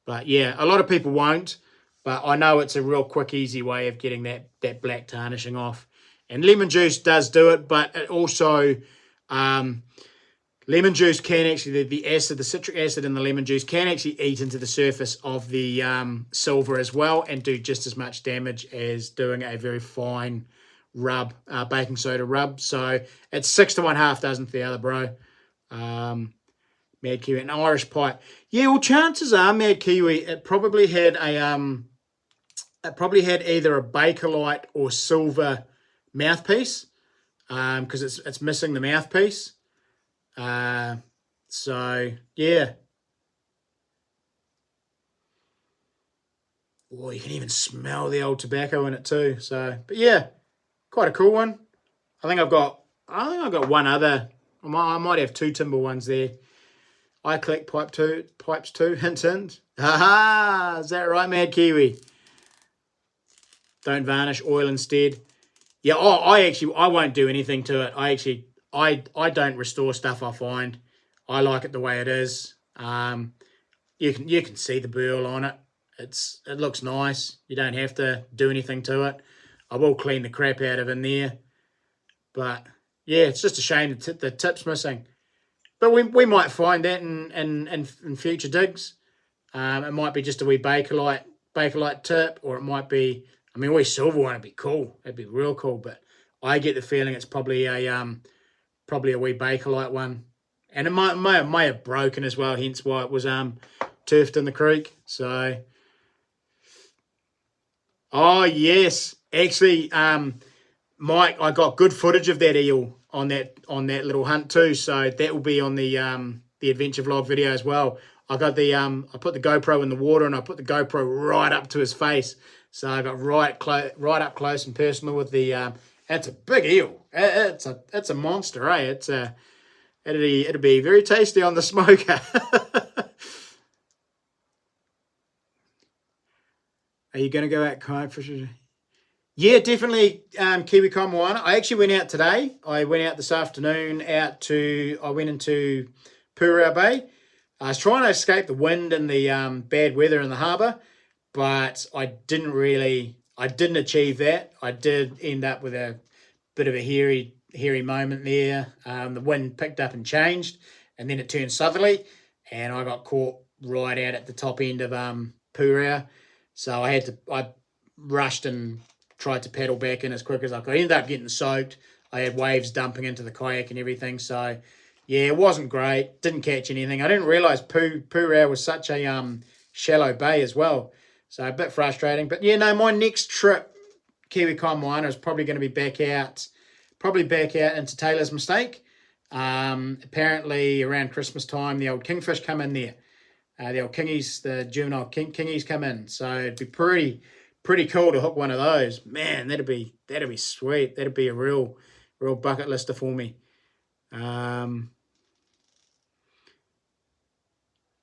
but yeah, a lot of people won't. But I know it's a real quick, easy way of getting that black tarnishing off. And lemon juice does do it, but it also, lemon juice can actually, the citric acid in the lemon juice can actually eat into the surface of the silver as well and do just as much damage as doing a very fine rub, baking soda rub. So it's 6 to 1/2 dozen the other, bro. Mad Kiwi, an Irish pipe. Yeah, well, chances are, Mad Kiwi, it probably had either a Bakelite or silver mouthpiece, because it's missing the mouthpiece. So yeah. Oh, you can even smell the old tobacco in it too. So, but yeah, quite a cool one. I think I've got one other. I might have 2 timber ones there. I collect pipes too. Hint, hint. Ha! Is that right, Mad Kiwi? Don't varnish, oil instead. Yeah. Oh, I won't do anything to it. I don't restore stuff I find. I like it the way it is. You can see the burl on it. It looks nice. You don't have to do anything to it. I will clean the crap out of in there. But yeah, it's just a shame the tip's missing. But we might find that in future digs. It might be just a wee Bakelite tip, or it might be, I mean, a wee silver one would be cool. It'd be real cool. But I get the feeling it's probably a wee Bakelite one. And it may have broken as well, hence why it was turfed in the creek. So, oh yes, actually, Mike, I got good footage of that eel on that little hunt too. So that will be on the adventure vlog video as well. I got the I put the GoPro in the water and I put the GoPro right up to his face. So I got right up close and personal with the. That's a big eel. It's a monster, eh? It'll be very tasty on the smoker. Are you going to go out kayak fishing? Yeah, definitely, Kiwi Moana. I actually went out today. I went out this afternoon I went into Purau Bay. I was trying to escape the wind and the bad weather in the harbour, but I didn't achieve that. I did end up with a bit of a hairy moment there. The wind picked up and changed, and then it turned southerly, and I got caught right out at the top end of Purau. So I rushed and tried to paddle back in as quick as I could. I ended up getting soaked. I had waves dumping into the kayak and everything. So, yeah, it wasn't great. Didn't catch anything. I didn't realise Purau was such a shallow bay as well. So, a bit frustrating. But, yeah, no, my next trip, Kiwi Moana, is probably going to be back out into Taylor's Mistake. Apparently, around Christmas time, the old kingfish come in there. The old kingies, the juvenile kingies come in. So, it'd be pretty cool to hook one of those. Man, that'd be sweet. That'd be a real bucket lister for me.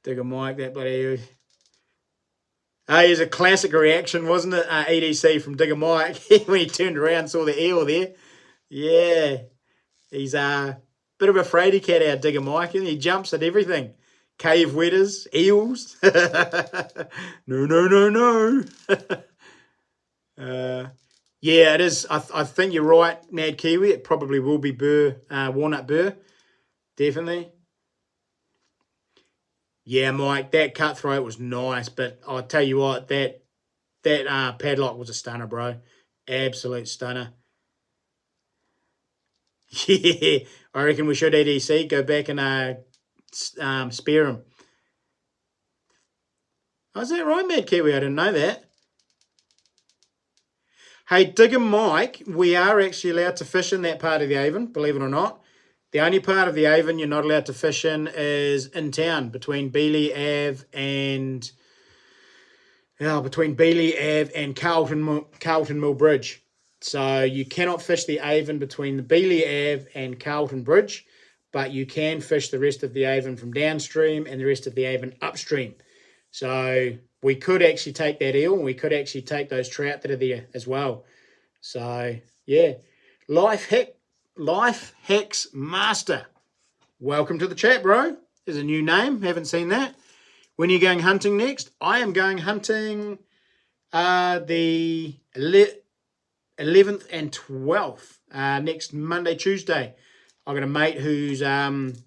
Digger Mike, that bloody. Here's a classic reaction, wasn't it? EDC from Digger Mike when he turned around and saw the eel there. Yeah, he's a bit of a fraidy cat, our Digger Mike, and he jumps at everything. Cave wetters, eels. No. Yeah, it is. I think you're right, Mad Kiwi. It probably will be walnut burr, definitely. Yeah, Mike, that cutthroat was nice, but I'll tell you what, that padlock was a stunner, bro. Absolute stunner. Yeah, I reckon we should EDC go back and spear him. Oh, is that right, Mad Kiwi? I didn't know that. Hey, Digger Mike, we are actually allowed to fish in that part of the Avon, believe it or not. The only part of the Avon you're not allowed to fish in is in town, between Beeley Ave and Carlton Mill Bridge. So you cannot fish the Avon between the Beeley Ave and Carlton Bridge, but you can fish the rest of the Avon from downstream and the rest of the Avon upstream. So we could actually take that eel and we could actually take those trout that are there as well. So, yeah. Life Hacks Master. Welcome to the chat, bro. There's a new name. Haven't seen that. When are you going hunting next? I am going hunting the 11th and 12th, next Monday, Tuesday. I've got a mate who's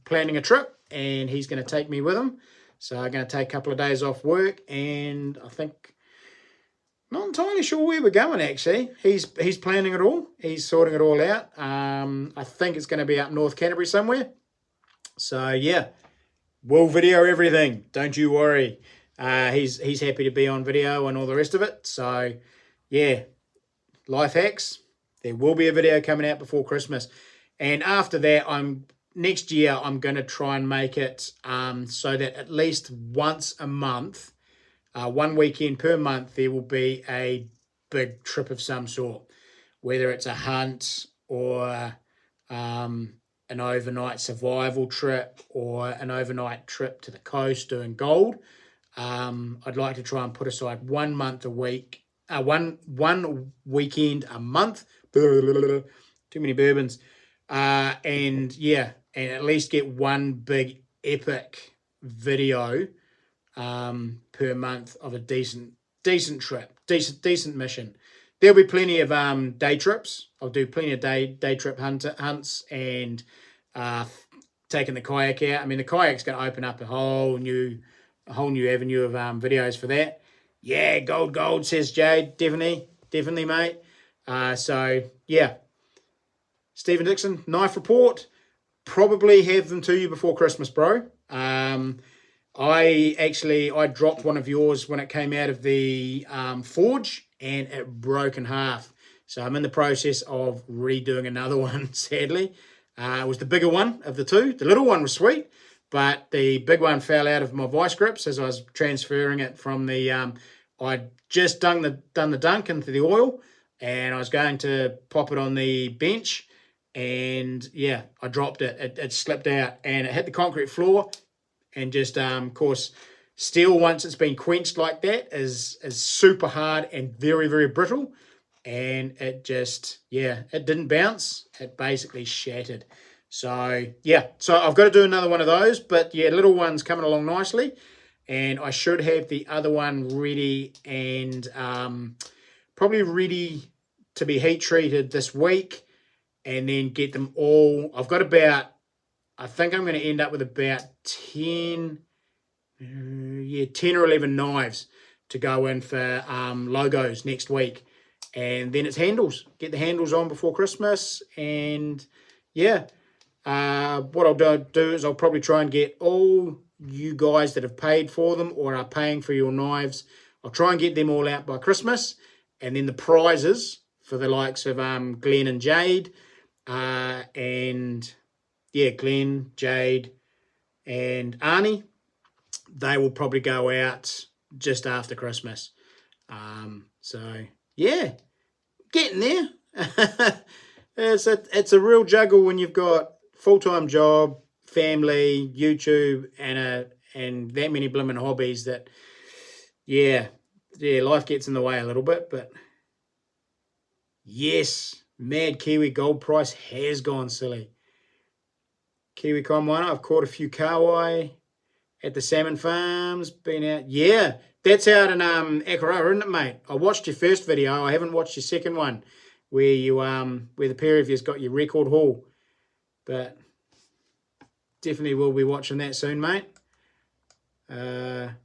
planning a trip, and he's going to take me with him. So I'm going to take a couple of days off work, and I think, not entirely sure where we're going, actually. He's planning it all. He's sorting it all out. I think it's going to be up North Canterbury somewhere. So, yeah, we'll video everything. Don't you worry. He's happy to be on video and all the rest of it. So, yeah, life hacks. There will be a video coming out before Christmas. And after that, next year, I'm going to try and make it so that at least once a month, one weekend per month, there will be a big trip of some sort, whether it's a hunt or an overnight survival trip or an overnight trip to the coast doing gold. I'd like to try and put aside 1 month a week, one weekend a month. Too many bourbons. And at least get one big epic video per month of a decent trip, decent mission. There'll be plenty of day trips. I'll do plenty of day trip hunts and taking the kayak out. I mean, the kayak's going to open up a whole new avenue of videos for that. Yeah, gold, says Jade. Definitely, mate. So yeah. Stephen Dixon, knife report. Probably have them to you before Christmas, bro. I dropped one of yours when it came out of the forge, and it broke in half. So I'm in the process of redoing another one, sadly. It was the bigger one of the two. The little one was sweet, but the big one fell out of my vice grips as I was transferring it from the... I'd just done the dunk into the oil, and I was going to pop it on the bench, and yeah, I dropped it. It slipped out, and it hit the concrete floor, and just, of course, steel, once it's been quenched like that, is super hard and very, very brittle, and it just, it didn't bounce. It basically shattered. So, so I've got to do another one of those, but yeah, little one's coming along nicely, and I should have the other one ready and probably ready to be heat treated this week, and then get them all. I've got I think I'm going to end up with about 10 or 11 knives to go in for logos next week. And then it's handles. Get the handles on before Christmas. And what I'll do is I'll probably try and get all you guys that have paid for them or are paying for your knives, I'll try and get them all out by Christmas. And then the prizes for the likes of Glenn and Jade, Glenn, Jade, and Arnie, they will probably go out just after Christmas. Getting there. It's a real juggle when you've got full-time job, family, YouTube, and that many blooming hobbies that, life gets in the way a little bit, but yes, Mad Kiwi gold price has gone silly. Kiwi Comwana, I've caught a few kawai at the salmon farms, been out. Yeah, that's out in Akaroa, isn't it, mate? I watched your first video. I haven't watched your second one where you where the pair of you's got your record haul. But definitely will be watching that soon, mate. How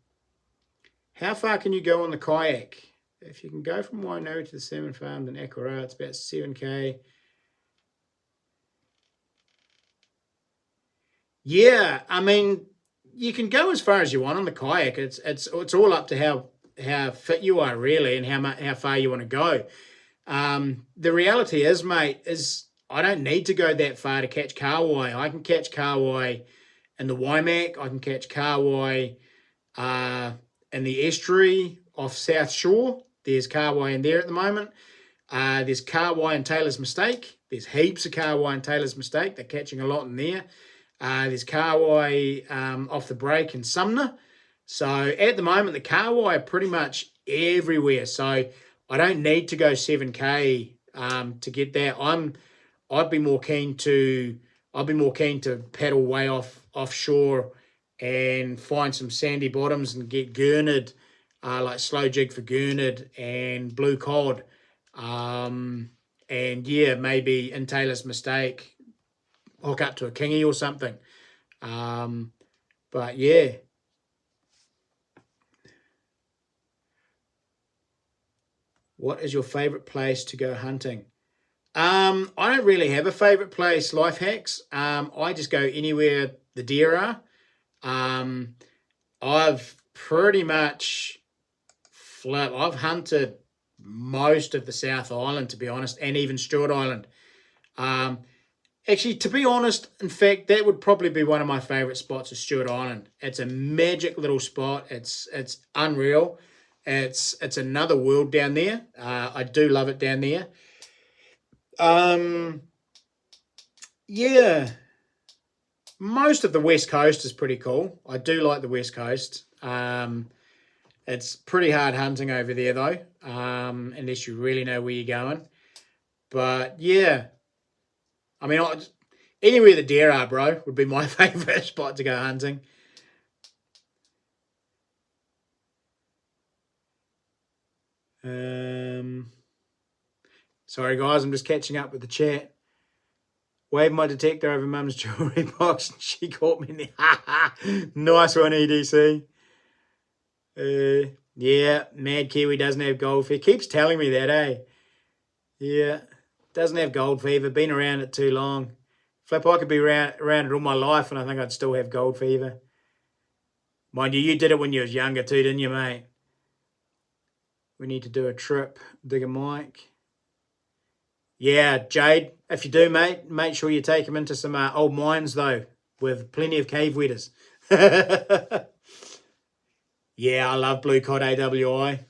far can you go on the kayak? If you can go from Wainui to the salmon farm in Akaroa, it's about 7K. Yeah, I mean, you can go as far as you want on the kayak. It's all up to how fit you are, really, and how far you want to go. The reality is, mate, is I don't need to go that far to catch kawai. I can catch kawai in the Waimak. I can catch kawai in the estuary off South Shore. There's kawai in there at the moment. There's kawai in Taylor's Mistake. There's heaps of kawai in Taylor's Mistake. They're catching a lot in there. There's kawai off the break in Sumner. So at the moment, the kawai are pretty much everywhere. So I don't need to go 7K to get that. I'd be more keen to paddle way offshore and find some sandy bottoms and get gurnard, like slow jig for gurnard and blue cod. And yeah, maybe in Taylor's Mistake, hook up to a kingy or something. But yeah. What is your favourite place to go hunting? I don't really have a favourite place, life hacks. I just go anywhere the deer are. Um, I've pretty much I've hunted most of the South Island, to be honest, and even Stewart Island. Um, Actually, to be honest, in fact, that would probably be one of my favourite spots is Stewart Island. It's a magic little spot. It's unreal. It's another world down there. I do love it down there. Um, yeah, most of the West Coast is pretty cool. I do like the West Coast. It's pretty hard hunting over there though, unless you really know where you're going. But yeah, I mean, anywhere the deer are, bro, would be my favourite spot to go hunting. Sorry, guys, I'm just catching up with the chat. Waved my detector over Mum's jewellery box and she caught me in the... Nice one, EDC. Yeah, Mad Kiwi doesn't have gold fever. Keeps telling me that, eh? Yeah, doesn't have gold fever. Been around it too long. Flip, I could be around it all my life and I think I'd still have gold fever. Mind you, you did it when you was younger too, didn't you, mate? We need to do a trip. Dig a mic. Yeah, Jade, if you do, mate, make sure you take him into some old mines, though, with plenty of cave wetters. Yeah, I love blue cod AWI.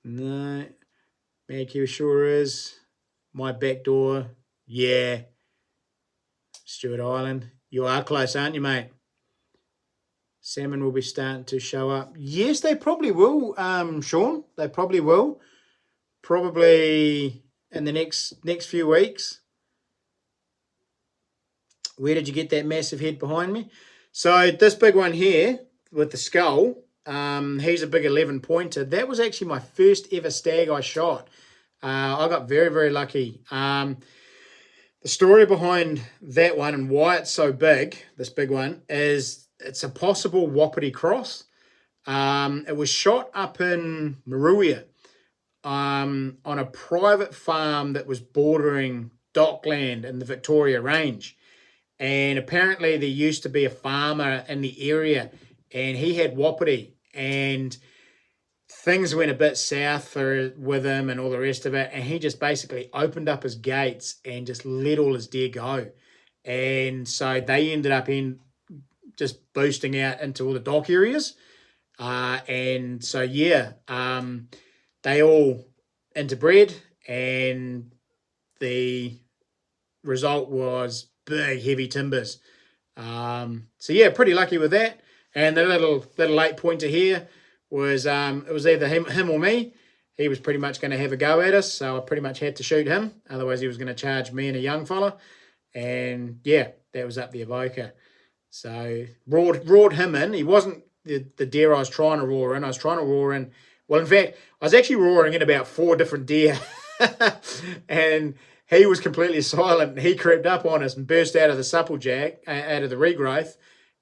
No, Mad Q sure is. My back door, yeah. Stewart Island. You are close, aren't you, mate? Salmon will be starting to show up. Yes, they probably will, Sean. They probably will. Probably in the next few weeks. Where did you get that massive head behind me? So this big one here with the skull, he's a big 11-pointer. That was actually my first ever stag I shot. I got very, very lucky. The story behind that one and why it's so big, this big one, is it's a possible Wapiti cross. It was shot up in Maruia on a private farm that was bordering Dockland in the Victoria Range. And apparently there used to be a farmer in the area and he had Wapiti and things went a bit south with him and all the rest of it. And he just basically opened up his gates and just let all his deer go. And so they ended up just boosting out into all the dock areas. And so, yeah, they all interbred and the result was big, heavy timbers. So, yeah, pretty lucky with that. And the little 8-pointer here was, it was either him or me. He was pretty much going to have a go at us, so I pretty much had to shoot him. Otherwise, he was going to charge me and a young fella. And, yeah, that was up the Avoca. So roared him in. He wasn't the deer I was trying to roar in. I was trying to roar in. Well, in fact, I was actually roaring in about 4 different deer. And he was completely silent. He crept up on us and burst out of the supplejack, out of the regrowth,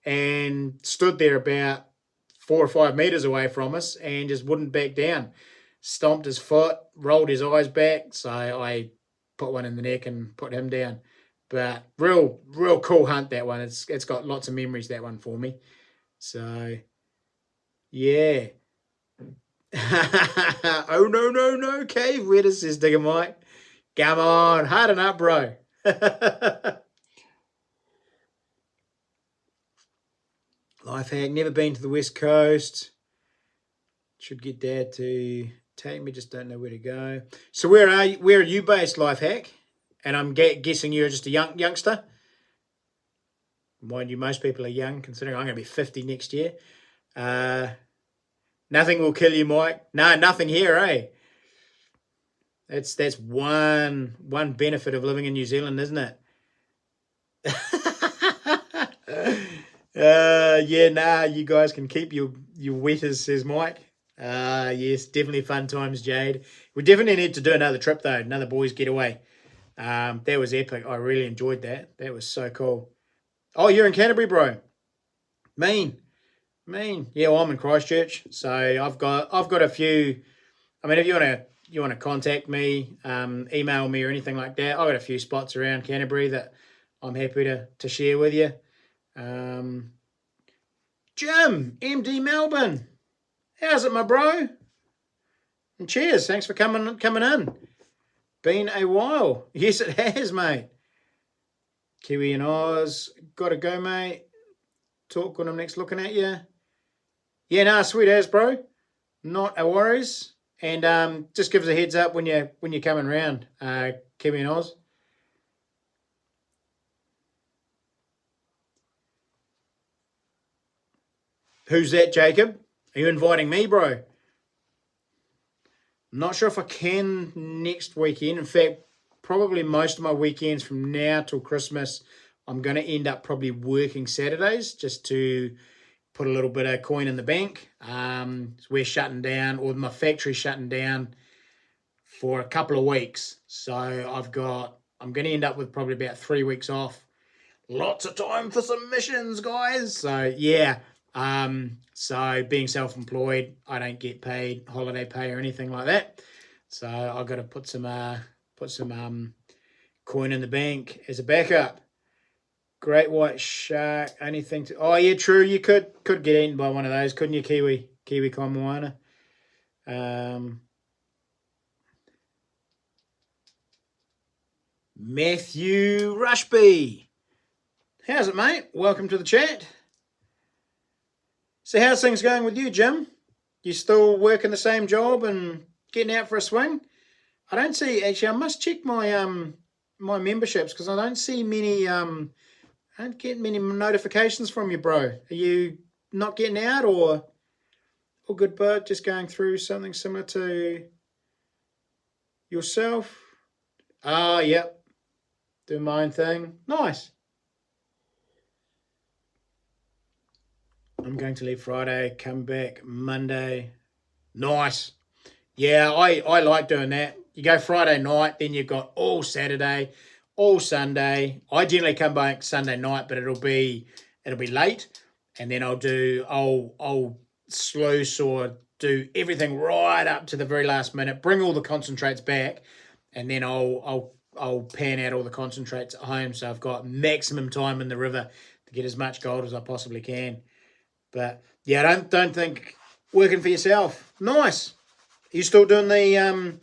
and stood there about 4 or 5 meters away from us and just wouldn't back down. Stomped his foot, rolled his eyes back. So I put one in the neck and put him down. But real cool hunt, that one. It's got lots of memories, that one, for me. So, yeah. Oh, no, cave wetters, says Digger Mike. Come on, harden up, bro. Life hack, never been to the West Coast. Should get Dad to take me, just don't know where to go. So where are you based, Life hack? And I'm guessing you're just a youngster. Mind you, most people are young, considering I'm going to be 50 next year. Nothing will kill you, Mike. No, nothing here, eh? That's one benefit of living in New Zealand, isn't it? Yeah, nah, you guys can keep your wetters, says Mike. Yes, definitely fun times, Jade. We definitely need to do another trip though, another boys getaway. That was epic. I really enjoyed that. That was so cool. Oh, you're in Canterbury, bro. Mean. Yeah, well, I'm in Christchurch, so I've got a few. I mean, if you wanna contact me, email me or anything like that, I've got a few spots around Canterbury that I'm happy to share with you. Jim, MD Melbourne, how's it, my bro? And cheers, thanks for coming in. Been a while. Yes, it has, mate. Kiwi and Oz, gotta go, mate. Talk when I'm next looking at you. Yeah, nah, sweet as, bro. Not a worries. And just give us a heads up when you're coming round, Kiwi and Oz. Who's that, Jacob? Are you inviting me, bro? I'm not sure if I can next weekend. In fact, probably most of my weekends from now till Christmas, I'm going to end up probably working Saturdays just to put a little bit of coin in the bank. We're shutting down, or my factory's shutting down for a couple of weeks. So I'm going to end up with probably about 3 weeks off. Lots of time for some missions, guys. So yeah. So being self-employed, I don't get paid holiday pay or anything like that. So I've got to put some coin in the bank as a backup. Great white shark. Anything to? Oh yeah, true. You could get eaten by one of those, couldn't you, Kiwi Kaimoana? Matthew Rushby. How's it, mate? Welcome to the chat. So how's things going with you, Jim? You still working the same job and getting out for a swing? I don't see. Actually, I must check my memberships because I don't see many. I don't get many notifications from you, bro. Are you not getting out, or all good, bud? Just going through something similar to yourself? Oh, yep. Do my own thing. Nice. I'm going to leave Friday, come back Monday. Nice. Yeah, I like doing that. You go Friday night, then you've got all Saturday, all Sunday. I generally come back Sunday night, but it'll be late, and then I'll sluice or do everything right up to the very last minute. Bring all the concentrates back, and then I'll pan out all the concentrates at home. So I've got maximum time in the river to get as much gold as I possibly can. But yeah, I don't think working for yourself. Nice. Are you still doing the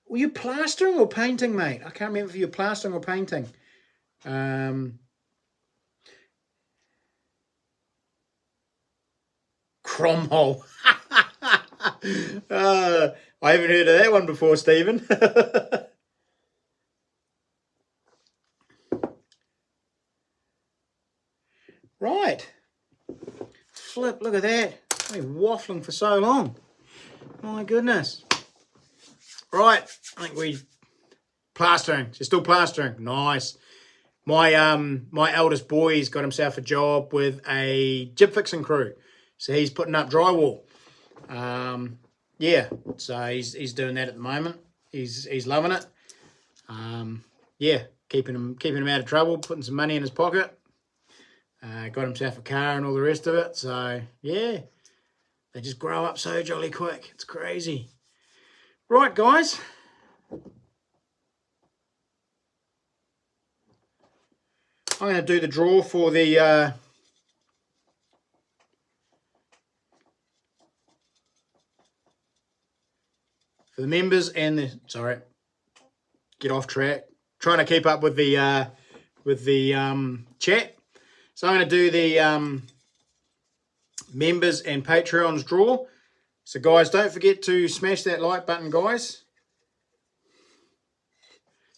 were you plastering or painting, mate? I can't remember if you were plastering or painting. Cromwell. I haven't heard of that one before, Stephen. Right. Flip, look at that. I've been waffling for so long. My goodness. Right. I think we plastering. She's still plastering. Nice. My eldest boy's got himself a job with a jib fixing crew. So he's putting up drywall. Yeah. So he's doing that at the moment. He's loving it. Yeah, keeping him out of trouble, putting some money in his pocket. Got himself a car and all the rest of it. So yeah, they just grow up so jolly quick. It's crazy. Right, guys. I'm going to do the draw for the members and the get off track. Trying to keep up with the chat. So I'm going to do the members and Patreons draw. So guys, don't forget to smash that like button, guys.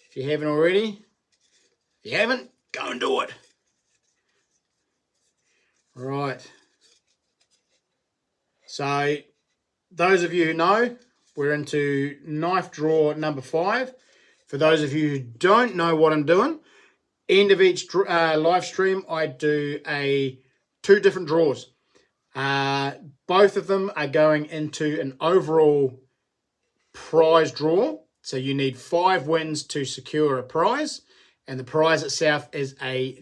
If you haven't already. If you haven't, go and do it. Right. So those of you who know, we're into knife drawer number 5. For those of you who don't know what I'm doing, end of each live stream, I do 2 different draws. Both of them are going into an overall prize draw. So you need 5 wins to secure a prize. And the prize itself is a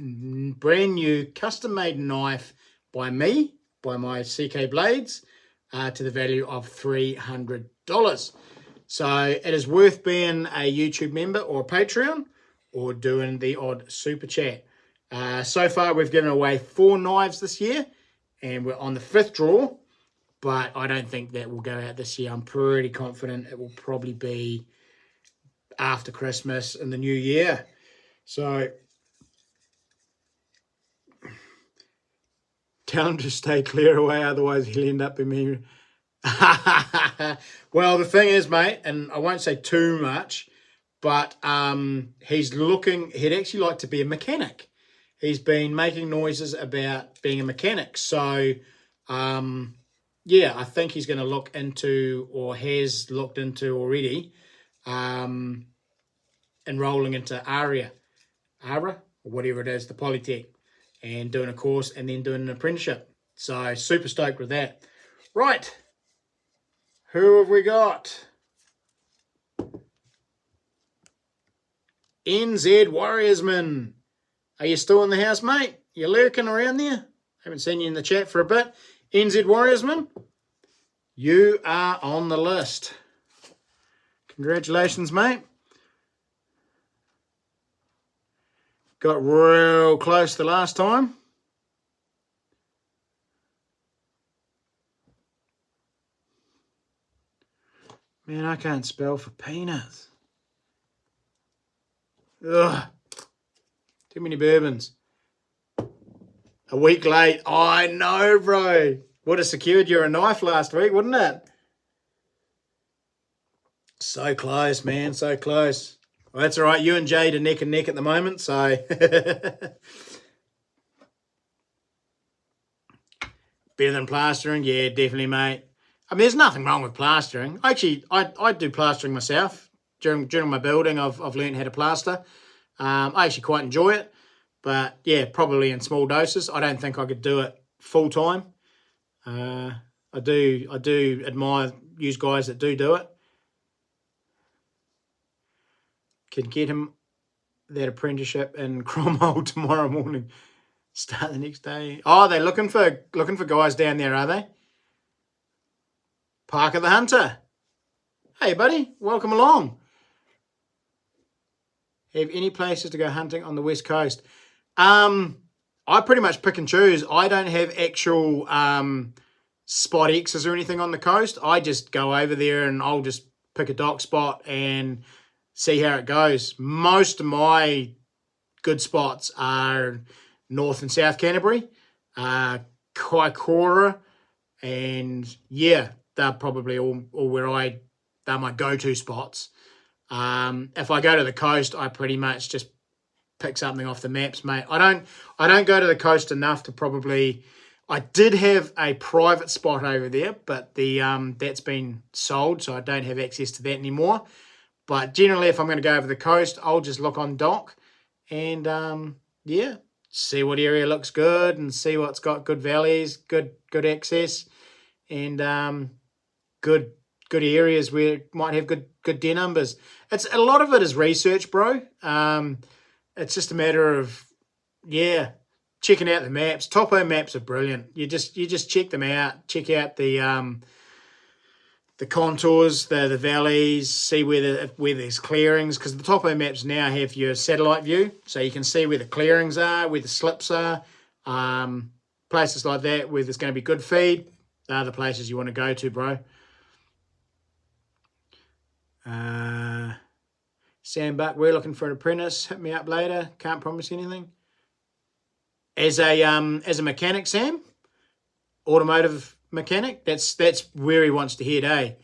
brand new custom-made knife by me, by my CK Blades, to the value of $300. So it is worth being a YouTube member or a Patreon or doing the odd super chat. So far, we've given away 4 knives this year, and we're on the 5th draw, but I don't think that will go out this year. I'm pretty confident it will probably be after Christmas and the new year. So tell him to stay clear away, otherwise he'll end up in me. Well, the thing is, mate, and I won't say too much, but he'd actually like to be a mechanic. He's been making noises about being a mechanic. So, yeah, I think he's going to look into, or has looked into already, enrolling into ARA, or whatever it is, the Polytech, and doing a course and then doing an apprenticeship. So, super stoked with that. Right. Who have we got? NZ Warriorsman. Are you still in the house, mate? You lurking around there? Haven't seen you in the chat for a bit. NZ Warriorsman, you are on the list. Congratulations, mate. Got real close the last time. Man, I can't spell for peanuts. Ugh. Too many bourbons. A week late. Oh, I know, bro. Would have secured you a knife last week, wouldn't it? So close, man. So close. Well, that's all right. You and Jade are neck and neck at the moment, so... Better than plastering? Yeah, definitely, mate. I mean, there's nothing wrong with plastering. Actually, I do plastering myself. During my building, I've learned how to plaster. I actually quite enjoy it. But, yeah, probably in small doses. I don't think I could do it full time. I do admire you guys that do it. Can get him that apprenticeship in Cromwell tomorrow morning. Start the next day. Oh, they're looking for guys down there, are they? Parker the Hunter. Hey, buddy. Welcome along. Have any places to go hunting on the West Coast? I pretty much pick and choose. I don't have actual spot X's or anything on the coast. I just go over there and I'll just pick a dock spot and see how it goes. Most of my good spots are North and South Canterbury, Kaikoura, and yeah, they're probably all where they're my go-to spots. If I go to the coast, I pretty much just pick something off the maps, mate. I don't go to the coast enough to probably... I did have a private spot over there, but that's been sold, so I don't have access to that anymore. But generally, if I'm going to go over the coast, I'll just look on dock and, yeah, see what area looks good and see what's got good valleys, good access, and good areas where it might have good deer numbers. A lot of it is research, bro. It's just a matter of, yeah, checking out the maps. Topo maps are brilliant. You just check them out. Check out the contours, the valleys. See where there's clearings, because the topo maps now have your satellite view, so you can see where the clearings are, where the slips are. Places like that where there's going to be good feed. They're the places you want to go to, bro. Sam Buck, we're looking for an apprentice. Hit me up later. Can't promise anything. As a mechanic, Sam, automotive mechanic, that's where he wants to head, eh?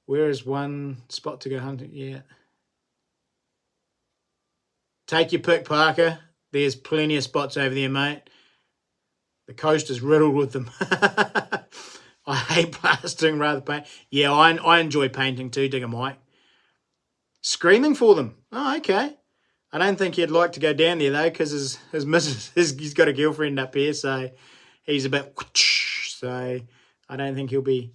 Where is one spot to go hunting? Yeah. Take your pick, Parker. There's plenty of spots over there, mate. The coast is riddled with them. I hate plastering rather paint. Yeah, I enjoy painting too, Digger Mike. Screaming for them. Oh, okay. I don't think he'd like to go down there though, because his missus, he's got a girlfriend up here, so he's a bit. So I don't think he'll be.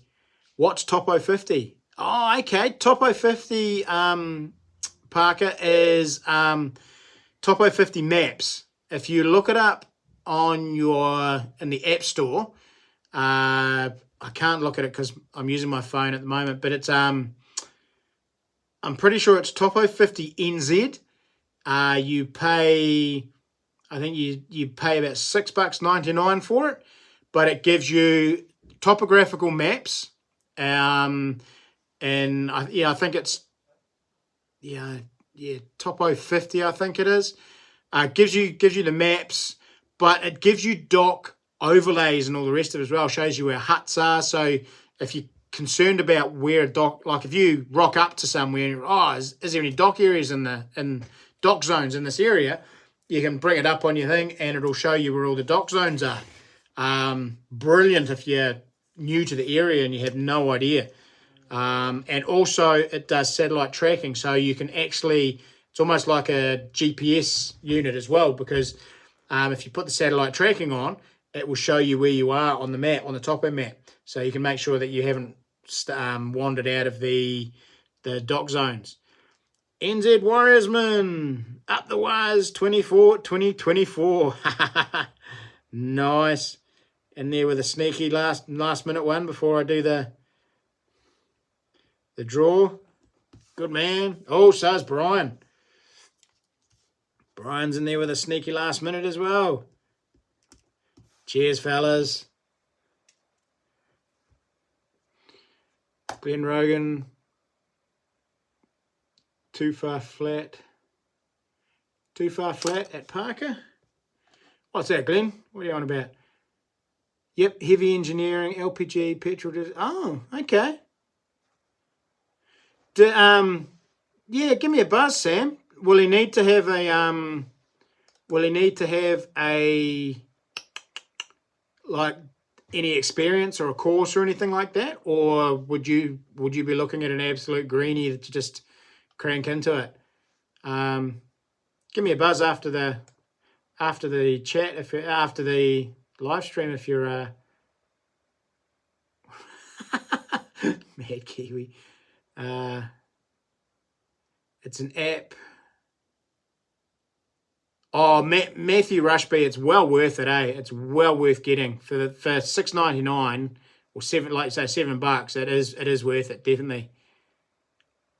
What's Topo 50? Oh, okay. Topo 50, Parker, is Topo 50 Maps. If you look it up in the App Store, I can't look at it because I'm using my phone at the moment, but it's I'm pretty sure it's Topo 50 NZ. You pay, I think you pay about $6.99 for it, but it gives you topographical maps, and I think it's Topo 50, I think it is. Gives you the maps, but it gives you dock overlays and all the rest of it as well. Shows you where huts are. So if you're concerned about where a dock, like if you rock up to somewhere, is there any dock areas in dock zones in this area, you can bring it up on your thing and it'll show you where all the dock zones are. Brilliant if you're new to the area and you have no idea. And also it does satellite tracking, so you can actually, it's almost like a GPS unit as well, because if you put the satellite tracking on, it will show you where you are on the map, on the topo map, so you can make sure that you haven't wandered out of the dock zones. NZ Warriorsman, up the wires, 2024. Nice. And there with a sneaky last minute one before I do the draw. Good man. Oh, so's Brian. Brian's in there with a sneaky last minute as well. Cheers, fellas. Glenn Rogan. Too far flat at Parker. What's that, Glenn? What are you on about? Yep, heavy engineering, LPG, petrol. Oh, okay. Yeah, give me a buzz, Sam. Will he need to have a like any experience or a course or anything like that, or would you be looking at an absolute greenie to just crank into it? Give me a buzz after the chat, after the live stream, if you're Mad Kiwi. It's an app. Oh, Matthew Rushby, it's well worth it, eh? It's well worth getting for $6.99 or $7, like you say, $7. It is worth it, definitely.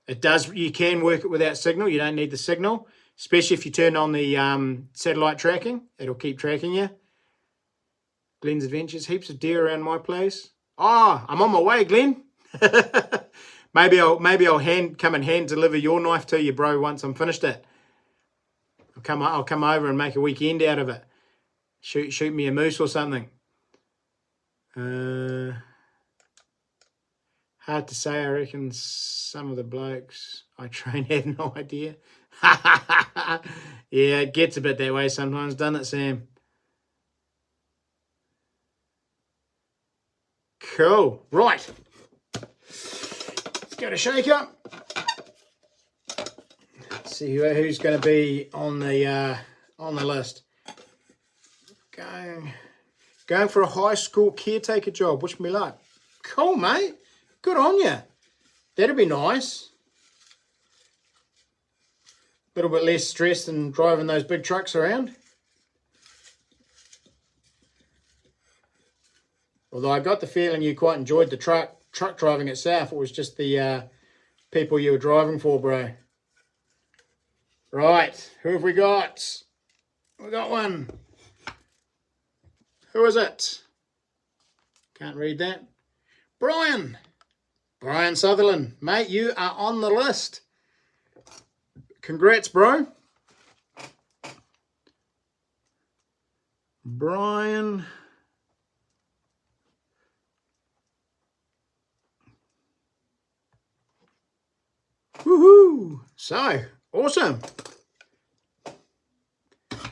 It does. You can work it without signal. You don't need the signal, especially if you turn on the satellite tracking. It'll keep tracking you. Glenn's Adventures, heaps of deer around my place. Oh, I'm on my way, Glenn. maybe I'll come and hand deliver your knife to you, bro, once I'm finished it. I'll come over and make a weekend out of it. Shoot me a moose or something. Hard to say. I reckon some of the blokes I train have no idea. Yeah, it gets a bit that way sometimes, doesn't it, Sam? Cool. Right. Let's give it a shake up. Let's see who's going to be on the list. Going for a high school caretaker job. Wish me luck. Cool, mate. Good on you. That'd be nice. A little bit less stress than driving those big trucks around. Although I got the feeling you quite enjoyed the truck driving itself. It was just the people you were driving for, bro. Right, who have we got? We got one. Who is it? Can't read that. Brian Sutherland. Mate, you are on the list. Congrats, bro. Brian. Woohoo! So, awesome.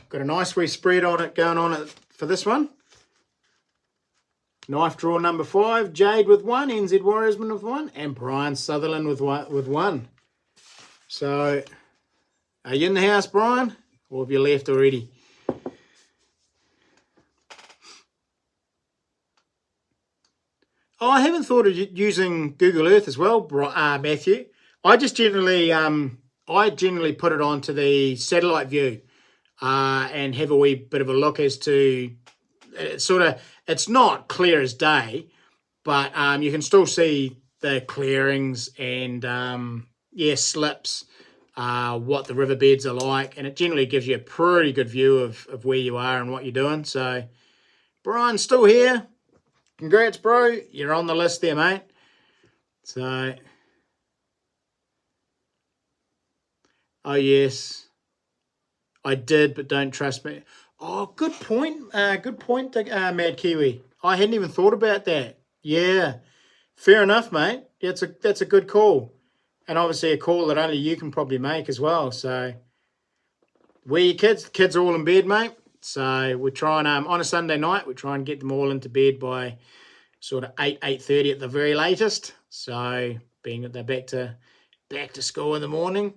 Got a nice wee spread on it going on for this one. Knife draw number 5, Jade with 1, NZ Warriorsman with 1, and Brian Sutherland with 1. So, are you in the house, Brian? Or have you left already? Oh, I haven't thought of using Google Earth as well, Matthew. I just generally put it onto the satellite view and have a wee bit of a look as to it's not clear as day, but you can still see the clearings and slips, what the riverbeds are like, and it generally gives you a pretty good view of where you are and what you're doing. So, Brian's still here. Congrats, bro. You're on the list there, mate. So, oh, yes. I did, but don't trust me. Oh, good point. Good point, Mad Kiwi. I hadn't even thought about that. Yeah. Fair enough, mate. That's a good call. And obviously a call that only you can probably make as well. So, where are your kids? The kids are all in bed, mate. So, we're trying, on a Sunday night, we try and get them all into bed by sort of 8:30 at the very latest. So, being that they're back to school in the morning.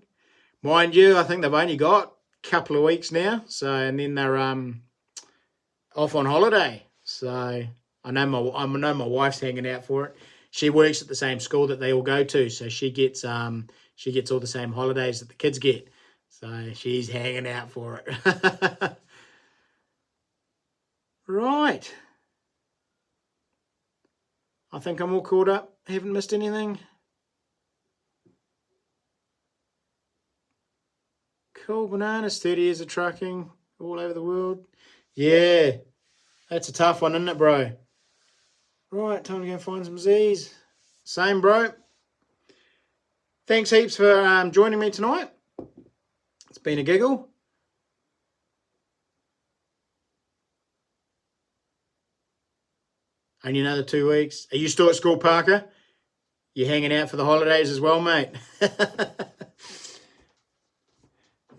Mind you, I think they've only got a couple of weeks now. So, and then they're off on holiday. So, I know my wife's hanging out for it. She works at the same school that they all go to, so she gets all the same holidays that the kids get. So she's hanging out for it. Right. I think I'm all caught up. Haven't missed anything. Cool bananas. 30 years of trucking all over the world. Yeah. That's a tough one, isn't it, bro? Right, time to go find some Z's. Same, bro. Thanks heaps for joining me tonight. It's been a giggle. Only another 2 weeks. Are you still at school, Parker? You hanging out for the holidays as well, mate?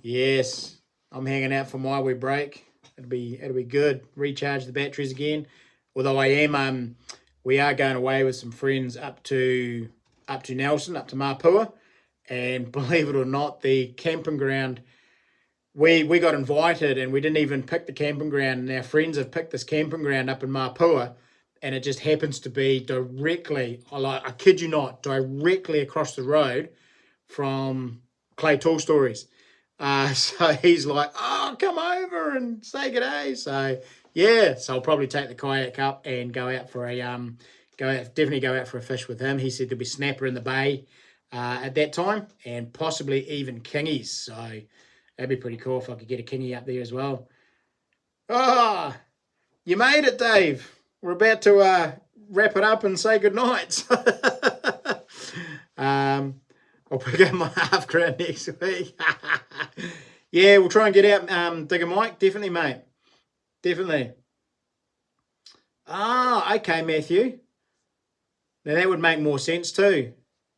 Yes, I'm hanging out for my wee break. It'll be good. Recharge the batteries again. Although I am, we are going away with some friends up to Nelson, up to Mapua, and believe it or not, the camping ground. We got invited and we didn't even pick the camping ground, and our friends have picked this camping ground up in Mapua, and it just happens to be directly, I kid you not, directly across the road from Clay Tall Stories. So he's like, oh, come over and say good day. So yeah, so I'll probably take the kayak up and go out for definitely go out for a fish with him. He said there'll be snapper in the bay at that time, and possibly even kingies. So that'd be pretty cool if I could get a kingy up there as well. Oh, you made it, Dave. We're about to wrap it up and say goodnight. I'll pick up my half crown next week. Yeah, we'll try and get out Digger Mike. Definitely, mate. Definitely. Ah, okay, Matthew. Now, that would make more sense too.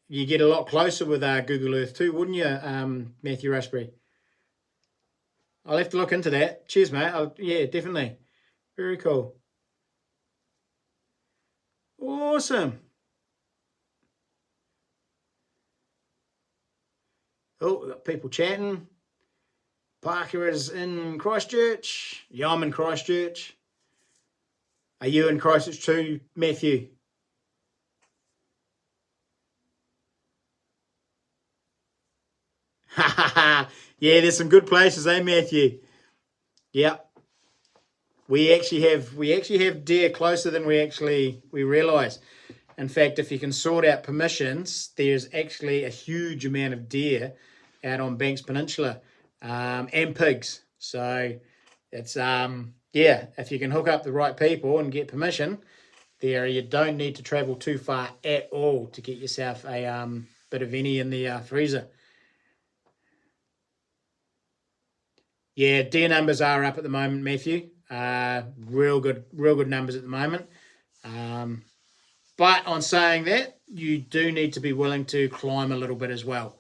You get a lot closer with Google Earth too, wouldn't you, Matthew Rushbury? I'll have to look into that. Cheers, mate. Yeah, definitely. Very cool. Awesome. Oh, we've got people chatting. Parker is in Christchurch. Yeah, I'm in Christchurch. Are you in Christchurch too, Matthew? Yeah, there's some good places, eh, Matthew? Yep. We actually have deer closer than we realise. In fact, if you can sort out permissions, there's actually a huge amount of deer out on Banks Peninsula, and pigs. So it's if you can hook up the right people and get permission, there you don't need to travel too far at all to get yourself a bit of any in the freezer. Yeah, deer numbers are up at the moment, Matthew. Real good numbers at the moment. But on saying that, you do need to be willing to climb a little bit as well,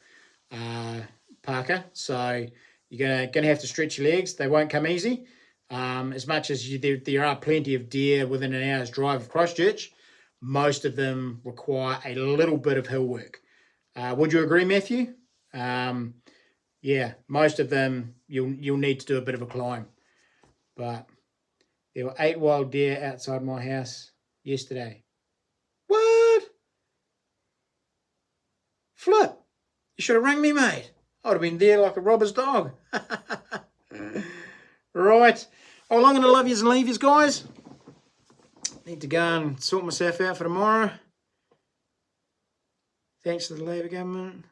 Parker. So you're gonna have to stretch your legs. They won't come easy. As much as there are plenty of deer within an hour's drive of Christchurch, most of them require a little bit of hill work. Would you agree, Matthew? Yeah, most of them you'll need to do a bit of a climb. But there were 8 wild deer outside my house yesterday. What? Flip! You should have rang me, mate. I would have been there like a robber's dog. Right. Oh, I'm going to love yous and leave yous, guys. Need to go and sort myself out for tomorrow. Thanks to the Labour government.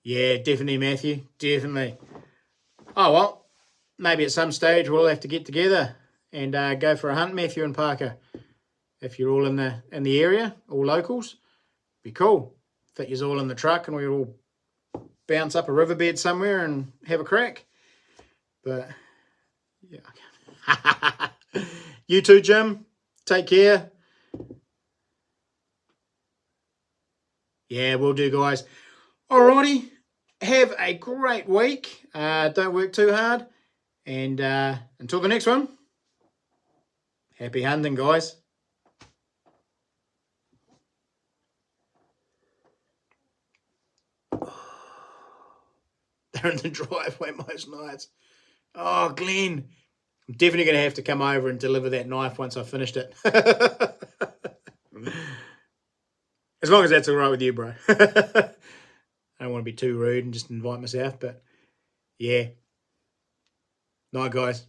Yeah, definitely, Matthew. Definitely. Oh, well, maybe at some stage we'll have to get together and go for a hunt, Matthew and Parker. If you're all in the area, all locals, be cool. Fit yous all in the truck and we all bounce up a riverbed somewhere and have a crack. But, yeah. You too, Jim. Take care. Yeah, will do, guys. Alrighty. Have a great week. Don't work too hard. And until the next one, happy hunting, guys. They're in the driveway most nights. Oh, Glenn. I'm definitely going to have to come over and deliver that knife once I've finished it. As long as that's all right with you, bro. I don't want to be too rude and just invite myself, but yeah. Night, guys.